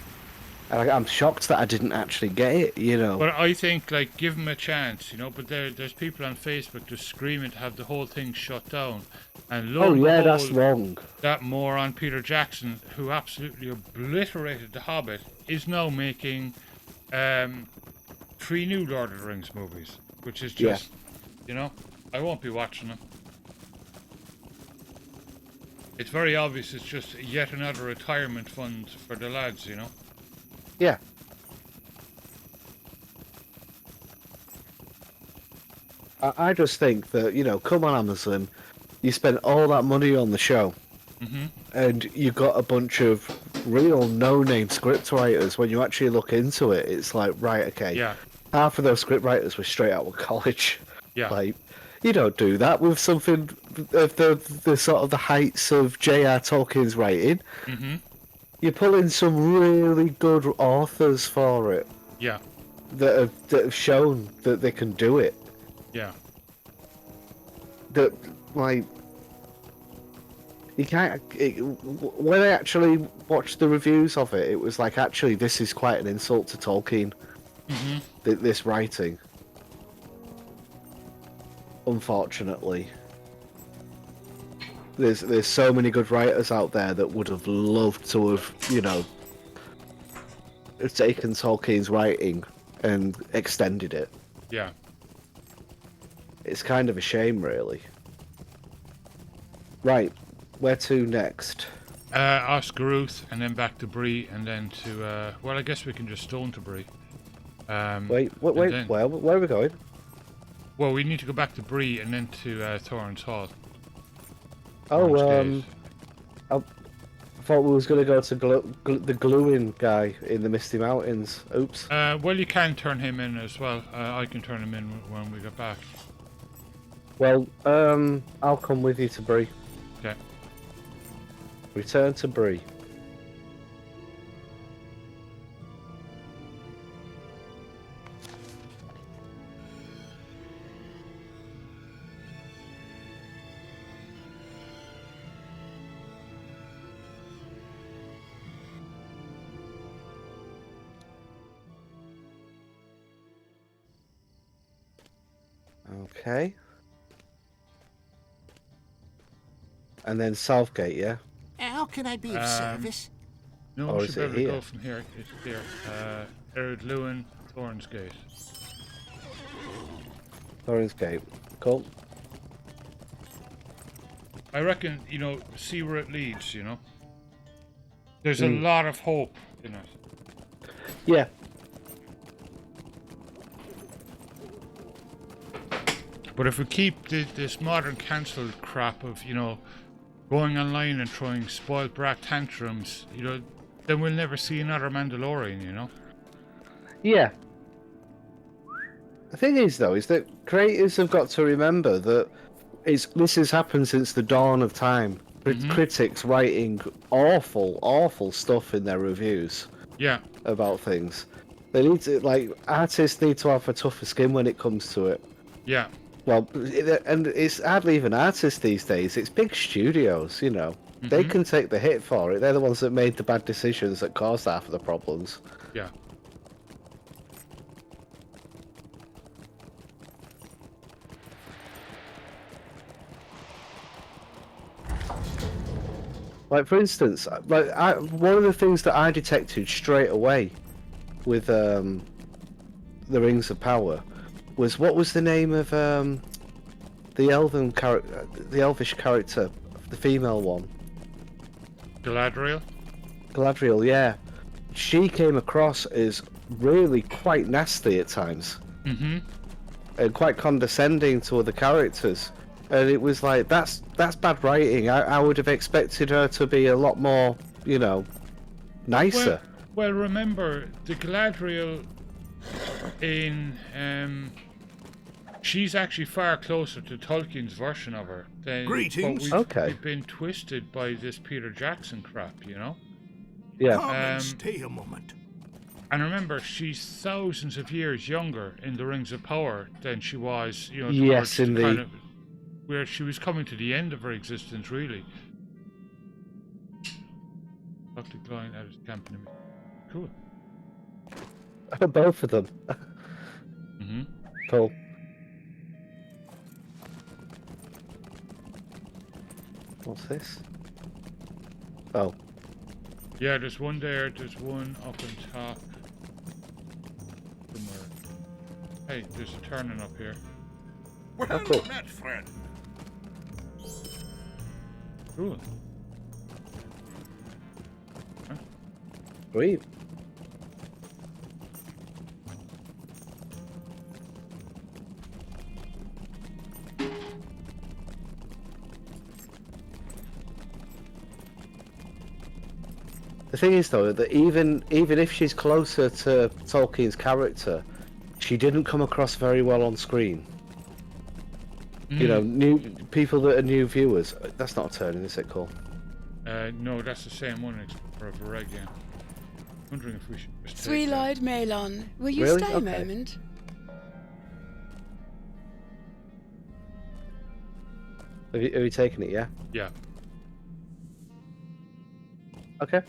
And I'm shocked that I didn't actually get it, you know. But I think, like, give them a chance, you know. But there's people on Facebook just screaming to have the whole thing shut down. And lo and behold, that's wrong. That moron Peter Jackson, who absolutely obliterated The Hobbit, is now making 3 new Lord of the Rings movies, which is just, you know, I won't be watching them. It's very obvious it's just yet another retirement fund for the lads, you know? Yeah. I just think that, you know, come on Amazon, you spent all that money on the show, and you got a bunch of real no-name script writers. When you actually look into it, it's like, right, okay, Yeah. half of those script writers were straight out of college. Yeah. Like, you don't do that with something of the sort of the heights of J.R. Tolkien's writing. You pull in some really good authors for it Yeah. that have shown that they can do it. Yeah. That, like, you can't. When I actually watched the reviews of it, it was like, actually, this is quite an insult to Tolkien. This writing. Unfortunately, there's so many good writers out there that would have loved to have, you know, taken Tolkien's writing and extended it. Yeah. It's kind of a shame, really. Right, where to next? Oscar Ruth, and then back to Bree, and then to, well, I guess we can just stone to Bree. Wait, then- where are we going? Well, we need to go back to Bree, and then to Torrance Hall. Oh, Torrance Gate. I thought we was going to go to the gluing guy in the Misty Mountains. Oops. Well, you can turn him in as well. I can turn him in when we get back. Well, I'll come with you to Bree. Okay. Return to Bree. Okay. And then Southgate, yeah? How can I be of service? No, Or we is should be it able to here? go from here. It's here. Erod Lewin, Torrance Gate. Torrance Gate. Cool. I reckon, you know, see where it leads, you know? There's a lot of hope in it. Yeah. But if we keep this modern cancelled crap of, you know, going online and throwing spoiled brat tantrums, you know, then we'll never see another Mandalorian, you know? Yeah. The thing is, though, is that creators have got to remember that this has happened since the dawn of time. Critics writing awful stuff in their reviews Yeah. about things. They need to, like, artists need to have a tougher skin when it comes to it. Yeah. Well, and it's hardly even artists these days. It's big studios, you know. They can take the hit for it. They're the ones that made the bad decisions that caused half of the problems. Yeah. Like, for instance, one of the things that I detected straight away with the Rings of Power was, what was the name of the elvish character, the female one? Galadriel? Galadriel, yeah. She came across as really quite nasty at times. And quite condescending to other characters. And it was like, that's bad writing. I would have expected her to be a lot more, you know, nicer. Well, remember, the Galadriel in... she's actually far closer to Tolkien's version of her than Greetings. what we've been twisted by this Peter Jackson crap, you know? Yeah. Come and stay a moment. And remember, she's thousands of years younger in the Rings of Power than she was, you know, Yes, towards in kind the... of where she was coming to the end of her existence, really. Dr. Klein at his company. Cool. Both of them. Cool. What's this? Oh. Yeah, there's one there, there's one up on top. Somewhere. Hey, there's a turning up here. Well cool. met, friend. Cool. Sweet. The thing is, though, that even if she's closer to Tolkien's character, she didn't come across very well on screen. You know, new people that are new viewers. That's not a turning, is it, Cole? No, that's the same one except for a Varegian. Wondering if we should just take Three-eyed Melon, will you Really? stay a Okay. moment? Have you taken it? Yeah. Yeah. Okay.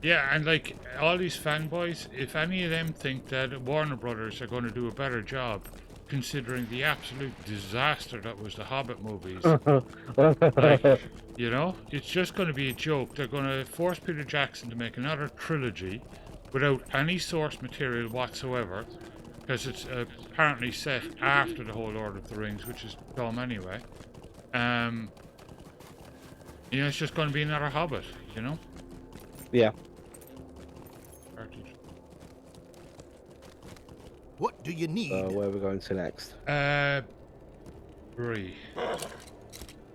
Yeah, and like all these fanboys, if any of them think that Warner Brothers are going to do a better job, considering the absolute disaster that was the Hobbit movies, like, you know, it's just going to be a joke. They're going to force Peter Jackson to make another trilogy without any source material whatsoever, because it's apparently set after the whole Lord of the Rings, which is dumb anyway. You know, it's just going to be another Hobbit, you know? Yeah. What do you need? Where are we going to next? Bree. Oh,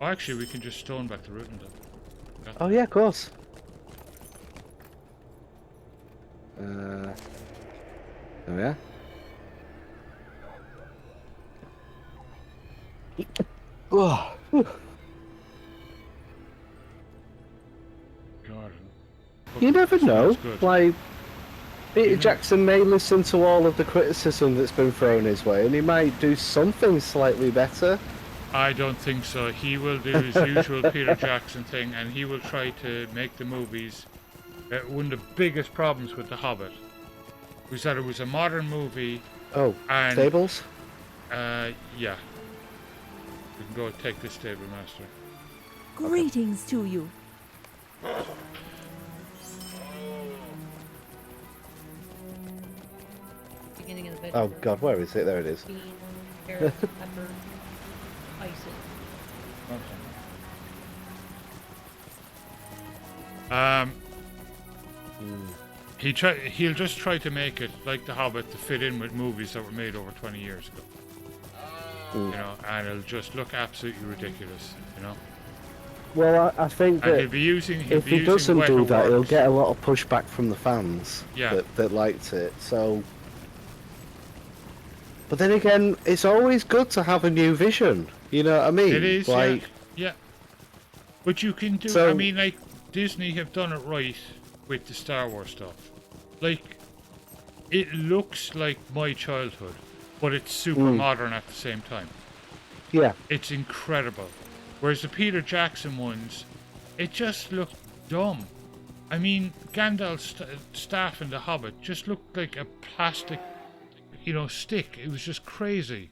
actually, we can just stone back the route and Oh yeah, of course. Oh yeah. Oh. God. You never know. Good. Like, Peter Jackson may listen to all of the criticism that's been thrown his way, and he might do something slightly better. I don't think so. He will do his usual Peter Jackson thing, and he will try to make the movies. One of the biggest problems with The Hobbit was that it was a modern movie. Oh, and, stables? Yeah. We can go take this stable master. Greetings to you. Beginning of the Oh vegetable. God, where is it? There it is. Bean, carrot, pepper, spices. He'll just try to make it like The Hobbit to fit in with movies that were made over 20 years ago. You know, and it'll just look absolutely ridiculous, you know. Well, I think And that he'll be using if he doesn't wetter do that, he'll words. get a lot of pushback from the fans Yeah. that liked it. So, but then again, it's always good to have a new vision. You know what I mean? It is, like, yeah. But you can do. So- I mean, like Disney have done it right with the Star Wars stuff. Like, it looks like my childhood, but it's super modern at the same time. yeah, It's incredible. Whereas the Peter Jackson ones, it just looked dumb. I mean, Gandalf's staff in The Hobbit just looked like a plastic, you know, stick. It was just crazy.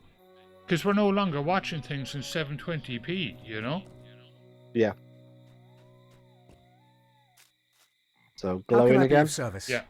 Because we're no longer watching things in 720p, you know? yeah. So How can glowing I be again. of service? Yeah.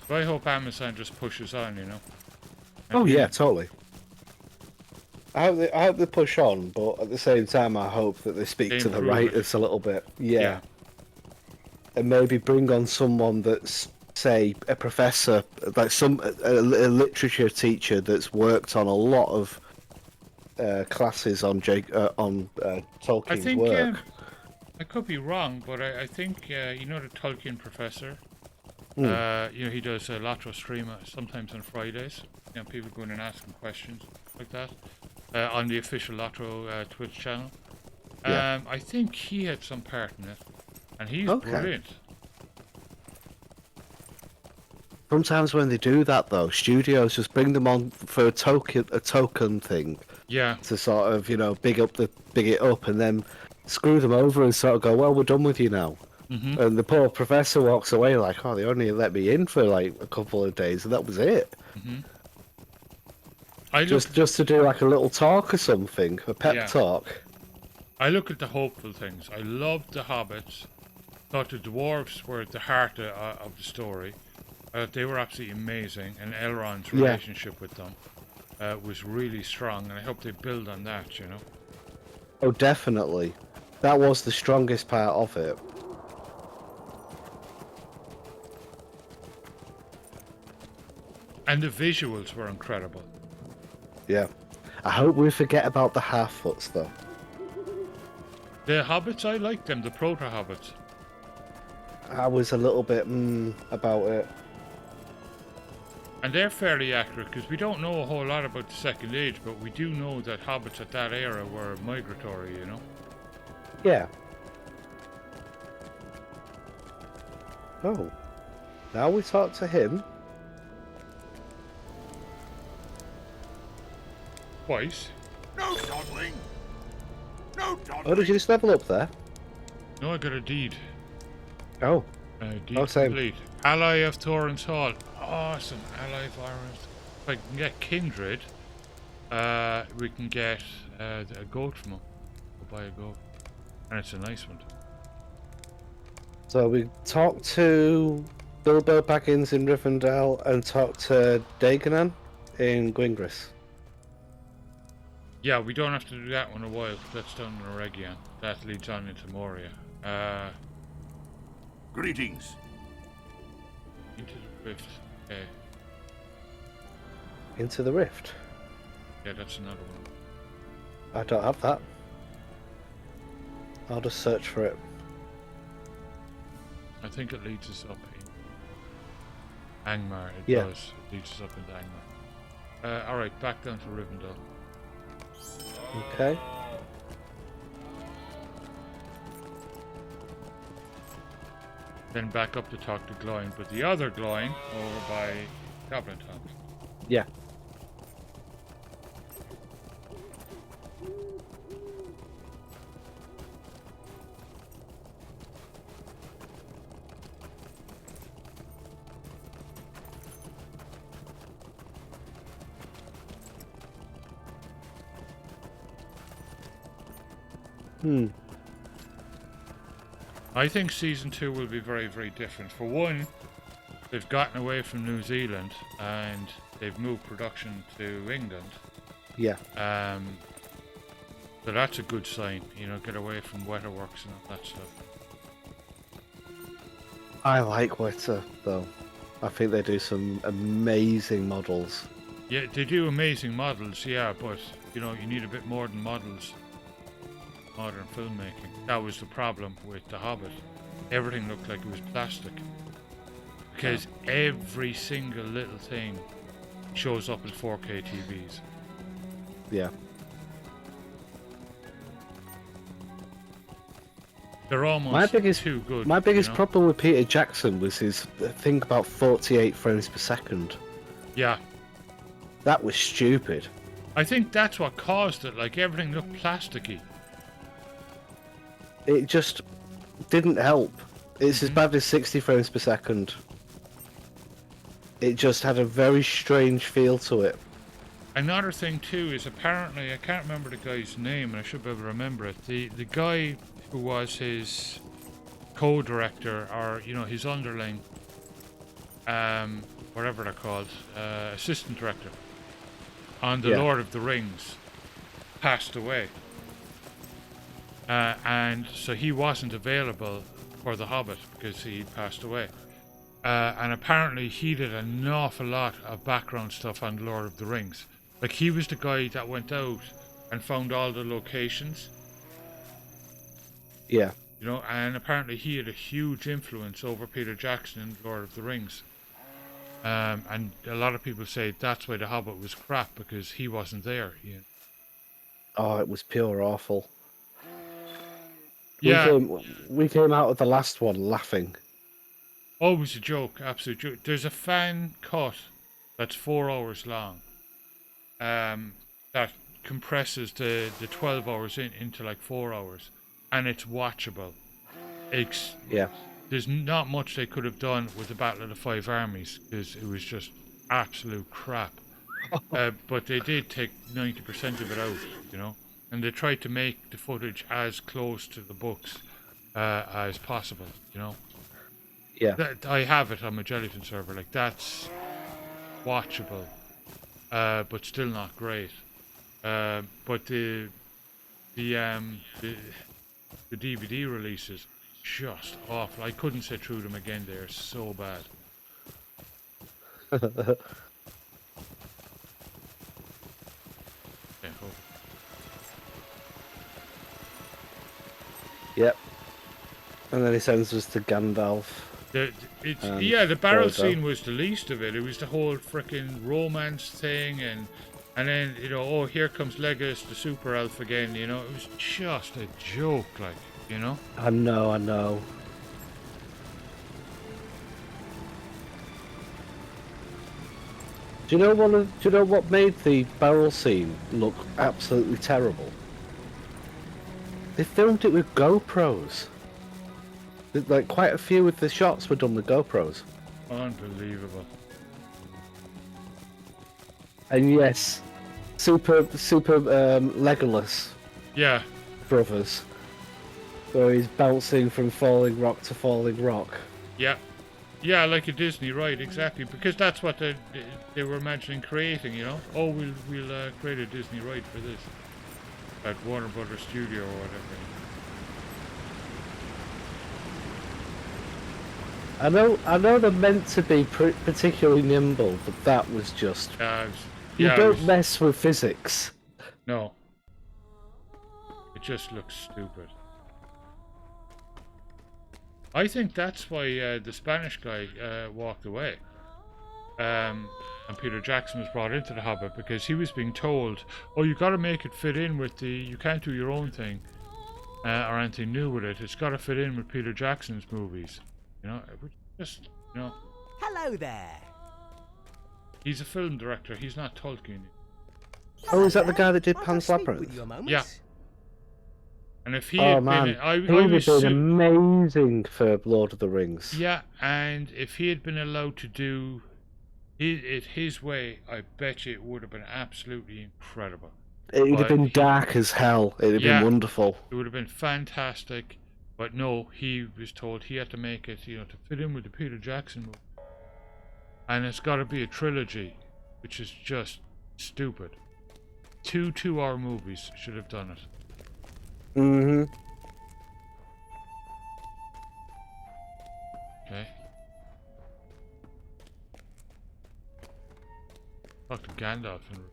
So I hope Amazon just pushes on, you know? Oh yeah, totally. I hope they push on, but at the same time, I hope that they speak They to the improve it. writers a little bit. Yeah. And maybe bring on someone that's, say, a professor, like a literature teacher that's worked on a lot of classes on Tolkien's I think, work. I could be wrong, but I think, you know, the Tolkien professor, you know, he does a LOTRO stream sometimes on Fridays. You know, people go in and ask him questions like that on the official LOTRO Twitch channel. Yeah. I think he had some part in it, and he's Okay. brilliant. Sometimes when they do that, though, studios just bring them on for a token thing, Yeah. to sort of, you know, big it up, and then screw them over and sort of go, well, we're done with you now. Mm-hmm. And the poor professor walks away like, oh, they only let me in for like a couple of days, and that was it. Mm-hmm. Just to do like a little talk or something, a pep talk. I look at the hopeful things. I loved the hobbits. Thought the dwarves were at the heart of the story. They were absolutely amazing, and Elrond's relationship with them was really strong, and I hope they build on that, you know. Oh, definitely. That was the strongest part of it. And the visuals were incredible. Yeah. I hope we forget about the half-foots, though. The hobbits, I liked them, the proto-hobbits. I was a little bit about it. And they're fairly accurate, because we don't know a whole lot about the Second Age, but we do know that hobbits at that era were migratory, you know? Yeah. Oh. Now we talk to him. Twice. No dawdling! No dawdling! Oh, did you just level up there? No, I got a deed. Oh. Deed same. complete. Ally of Thorin's Hall. Awesome. Ally of Iron. If I can get Kindred, we can get a goat from him. We'll buy a goat. And it's a nice one. So we talked to Bilbo Baggins in Rivendell and talked to Dagonan in Gwingris. Yeah, we don't have to do that one a while. That's done in Oregion. That leads on into Moria. Greetings. Into the Rift. Okay. Into the Rift. Yeah, that's another one. I don't have that. I'll just search for it. I think it leads us up in Angmar. It does. It leads us up into Angmar. Alright, back down to Rivendell. Okay. Then back up to talk to Gloin, but the other Gloin over by Goblin Town. Yeah. I think season 2 will be very, very different. For one, they've gotten away from New Zealand and they've moved production to England. Yeah. So that's a good sign, you know, get away from Wetterworks and all that stuff. I like Weta, though. I think they do some amazing models. Yeah, they do amazing models, yeah, but, you know, you need a bit more than models. Modern filmmaking. That was the problem with The Hobbit. Everything looked like it was plastic. Because every single little thing shows up as 4K TVs. Yeah. They're almost too good. My biggest problem with Peter Jackson was his thing about 48 frames per second. Yeah. That was stupid. I think that's what caused it. Like, everything looked plasticky. It just didn't help. It's as bad as 60 frames per second. It just had a very strange feel to it. Another thing too is apparently, I can't remember the guy's name and I should be able to remember it. The guy who was his co-director, or, you know, his underling, whatever they're called, assistant director on The Lord of the Rings, passed away. And so he wasn't available for The Hobbit because he passed away. And apparently he did an awful lot of background stuff on Lord of the Rings. Like, he was the guy that went out and found all the locations. Yeah. You know, and apparently he had a huge influence over Peter Jackson in Lord of the Rings. And a lot of people say that's why The Hobbit was crap, because he wasn't there. You know? Oh, it was pure awful. Yeah. We came out of the last one laughing. Always a joke, absolute joke. There's a fan cut that's 4 hours long. That compresses the 12 hours into like 4 hours, and it's watchable. Yeah. There's not much they could have done with the Battle of the Five Armies because it was just absolute crap. But they did take 90% of it out, you know, and they tried to make the footage as close to the books as possible, you know. Yeah. I have it on my Jellyfin server. Like, that's watchable, but still not great. But the DVD releases just awful. I couldn't sit through them again. They're so bad. Yeah, Yep. And then he sends us to Gandalf. the barrel Frodo. scene was the least of it. It was the whole freaking romance thing, and then, you know, oh, here comes Legolas the super elf again, you know. It was just a joke, like, you know. I know. Do you know what made the barrel scene look absolutely terrible? They filmed it with GoPros. Like, quite a few of the shots were done with GoPros. Unbelievable. And yes, super Legolas Yeah. brothers, where he's bouncing from falling rock to falling rock. Yeah, like a Disney ride, exactly. Because that's what they were imagining creating, you know. Oh, we'll create a Disney ride for this at Warner Brothers Studio or whatever. I know they're meant to be particularly nimble, but that was just... You don't mess with physics. No. It just looks stupid. I think that's why the Spanish guy walked away. And Peter Jackson was brought into The Hobbit because he was being told, oh, you got to make it fit in with you can't do your own thing or anything new with it. It's got to fit in with Peter Jackson's movies. You know, just, you know. Hello there. He's a film director. He's not Tolkien. Oh, is that the guy that did Might I Pan's speak Labyrinth? with you a moment? Yeah. And if he Oh had man, been, I he would was have been amazing for Lord of the Rings. Yeah, and if he had been allowed to do it his way, I bet you it would have been absolutely incredible. It would have been dark as hell. It would have been wonderful. It would have been fantastic. But no, he was told he had to make it, you know, to fit in with the Peter Jackson movie. And it's got to be a trilogy, which is just stupid. 2 2-hour movies should have done it. Mm-hmm. Okay. Talk to Gandalf and...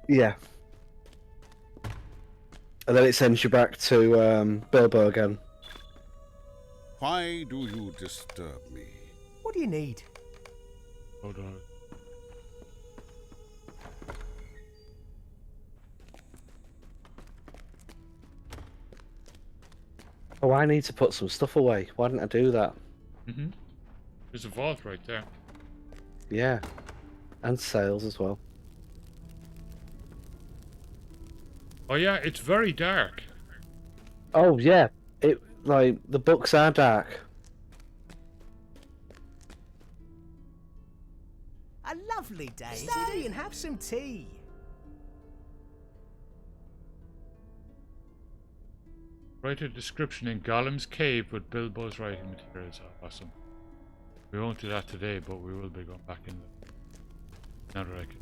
Yeah. And then it sends you back to Bilbo again. Why do you disturb me? What do you need? Hold on. Oh, I need to put some stuff away. Why didn't I do that? Mm-hmm. There's a vault right there. Yeah. And sails as well. Oh yeah, it's very dark. Oh, yeah. Like, the books are dark. A lovely day. Stay and have some tea. Write a description in Gollum's cave with Bilbo's writing materials. Awesome. We won't do that today, but we will be going back in now that I can.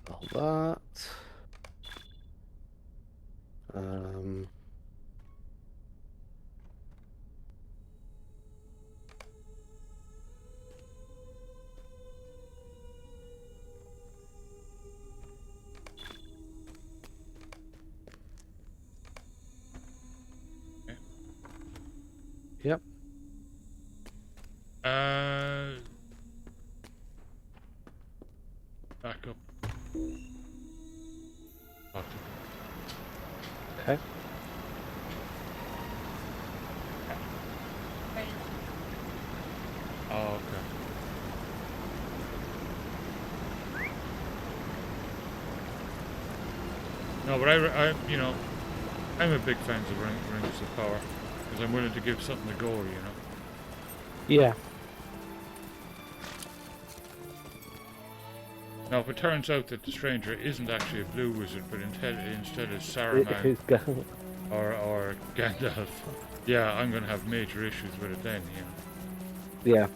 All that. back up. Okay. Oh, okay. No, but I you know, I'm a big fan of Rings of Power because I'm willing to give something a go, you know. Yeah. Now, if it turns out that the stranger isn't actually a blue wizard, but instead is Saruman or Gandalf, yeah, I'm gonna have major issues with it then, you know.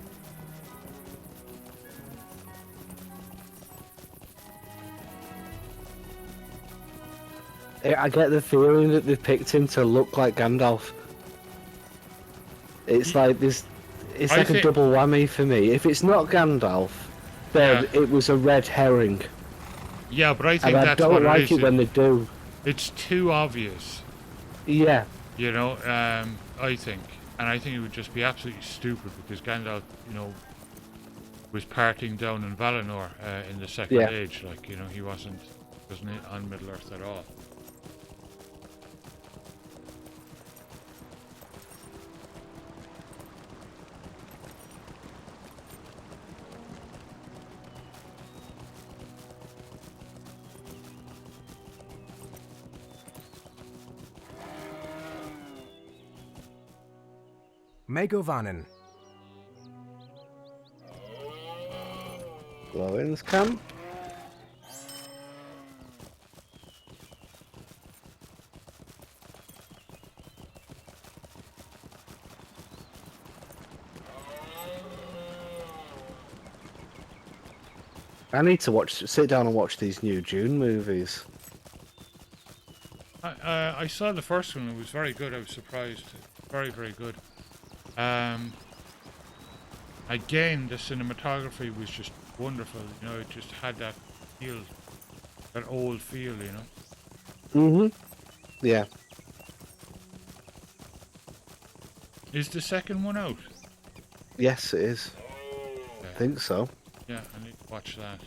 Yeah. I get the feeling that they've picked him to look like Gandalf. It's like this. It's like a double whammy for me. If it's not Gandalf, then it was a red herring. Yeah, but I think and that's I what don't like it is. It when they do. It's too obvious. Yeah. You know, I think. And I think it would just be absolutely stupid because Gandalf, you know, was partying down in Valinor in the Second Age. Like, you know, he wasn't on Middle-earth at all. Megovanen. Glowings come. I need to sit down and watch these new Dune movies. I saw the first one. It was very good. I was surprised. Very, very good. Again, the cinematography was just wonderful. You know, it just had that feel, that old feel. You know. Yeah. Is the second one out? Yes, it is. Okay. I think so. Yeah, I need to watch that.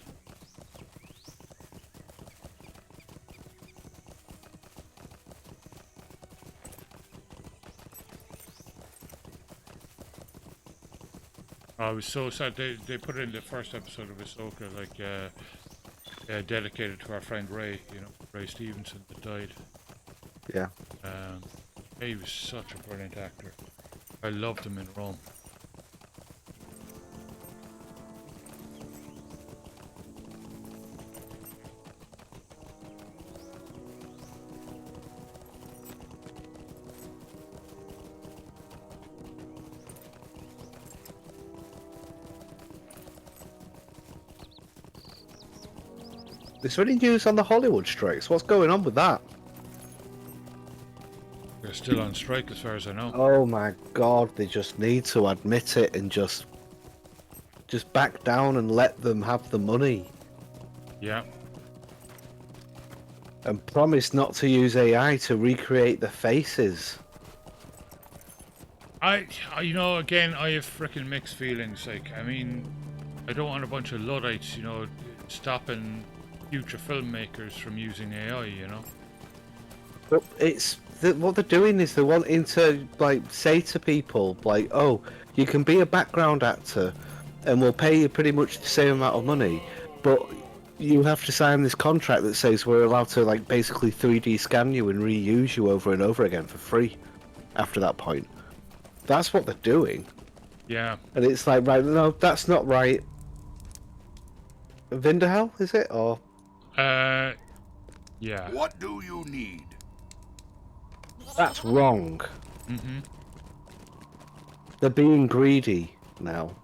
I was so sad. They put it in the first episode of Ahsoka, like dedicated to our friend Ray. You know, Ray Stevenson that died. Yeah. He was such a brilliant actor. I loved him in Rome. Is there any news on the Hollywood strikes? What's going on with that? They're still on strike as far as I know. Oh my god, they just need to admit it and just back down and let them have the money. Yeah. And promise not to use AI to recreate the faces. You know, again, I have freaking mixed feelings. Like, I mean, I don't want a bunch of Luddites, you know, stopping future filmmakers from using AI, you know. But it's what they're doing is they're wanting to like say to people like, oh, you can be a background actor, and we'll pay you pretty much the same amount of money, but you have to sign this contract that says we're allowed to like basically 3D scan you and reuse you over and over again for free. After that point, that's what they're doing. Yeah. And it's like, right, no, that's not right. Vindahel, is it or? Yeah. What do you need? That's wrong. Mm-hmm. They're being greedy now.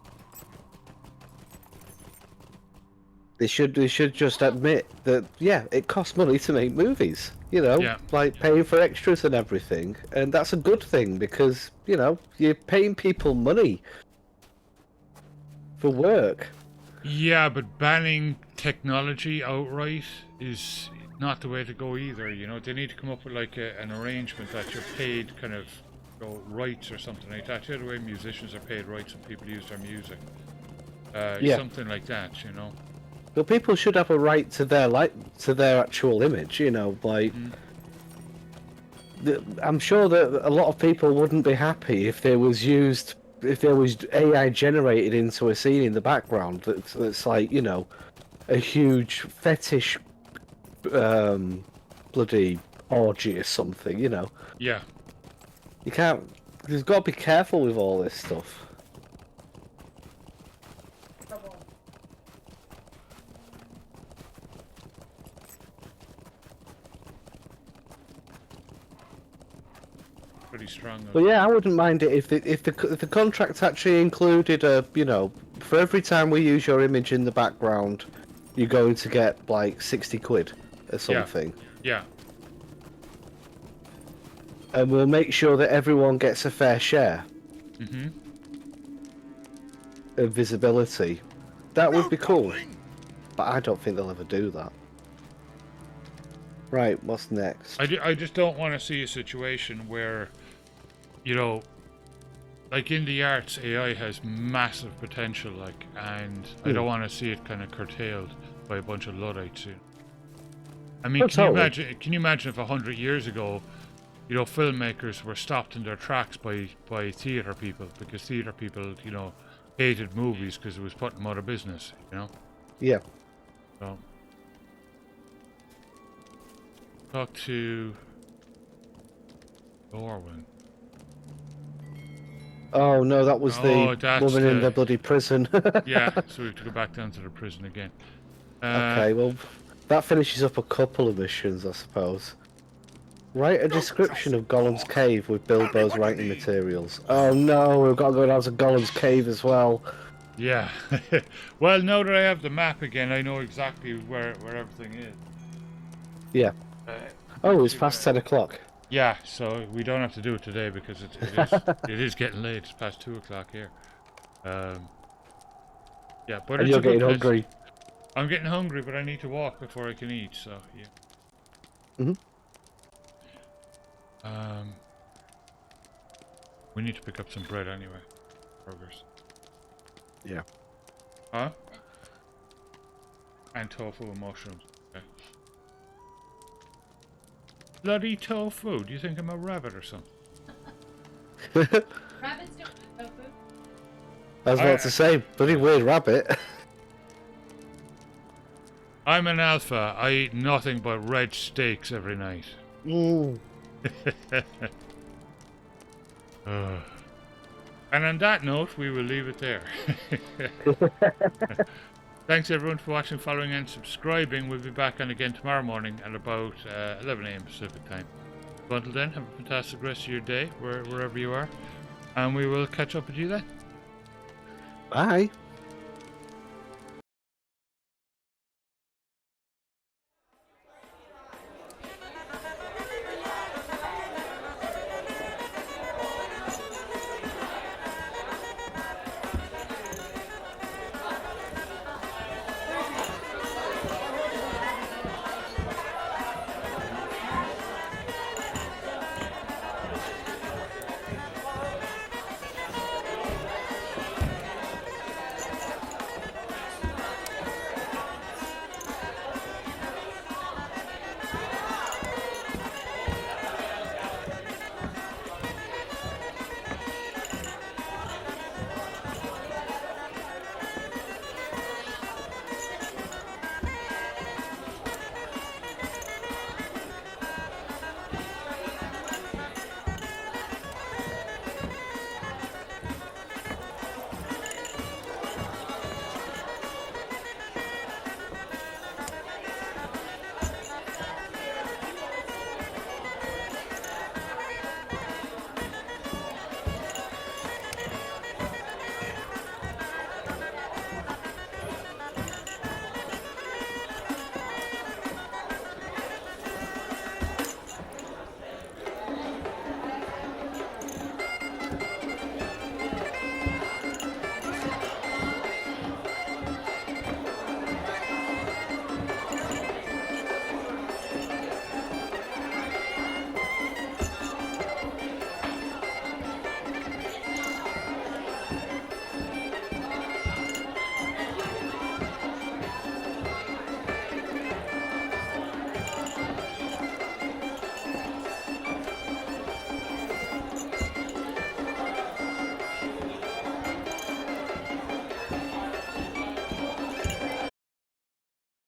They should just admit that, yeah, it costs money to make movies. You know, like paying for extras and everything, and that's a good thing because you know you're paying people money for work. Yeah, but banning technology outright is not the way to go either. You know, they need to come up with like an arrangement that you're paid kind of, you know, rights or something like that. The other way musicians are paid rights when people use their music. Something like that, you know. But people should have a right to their actual image. You know, like. I'm sure that a lot of people wouldn't be happy if there was AI generated into a scene in the background that's like, you know, a huge fetish bloody orgy or something, you know. Yeah. You can't. You've got to be careful with all this stuff. Pretty strong. But yeah, I wouldn't mind it if the contract actually included a, you know, for every time we use your image in the background, you're going to get like 60 quid or something. Yeah. And we'll make sure that everyone gets a fair share of visibility. That would be cool. But I don't think they'll ever do that. Right, what's next? I just don't want to see a situation where, you know, like in the arts, AI has massive potential, like, and I don't want to see it kind of curtailed by a bunch of Luddites. I mean, can you imagine if 100 years ago, you know, filmmakers were stopped in their tracks by theater people because theater people, you know, hated movies because it was putting them out of business, you know? Yeah. So, talk to Orwin. Oh no, that was the woman in the bloody prison. Yeah, so we have to go back down to the prison again. Okay, well, that finishes up a couple of missions, I suppose. Write a description of Gollum's cave with Bilbo's writing materials. Oh no, we've got to go down to Gollum's cave as well. Yeah. Well, now that I have the map again, I know exactly where everything is. Yeah. Oh, it's past 10 o'clock. Yeah, so we don't have to do it today because it is getting late. It's past 2 o'clock here. Yeah, but and you're getting hungry. I'm getting hungry, but I need to walk before I can eat. So yeah. We need to pick up some bread anyway. Burgers. Yeah. Huh? And tofu and mushrooms. Okay. Bloody tofu. Do you think I'm a rabbit or something? Rabbits don't eat tofu. I was about to say, bloody weird rabbit. I'm an alpha. I eat nothing but red steaks every night. Ooh. And on that note, we will leave it there. Thanks everyone for watching, following and subscribing. We'll be back on again tomorrow morning at about 11 AM Pacific time. So until then, have a fantastic rest of your day, wherever you are. And we will catch up with you then. Bye.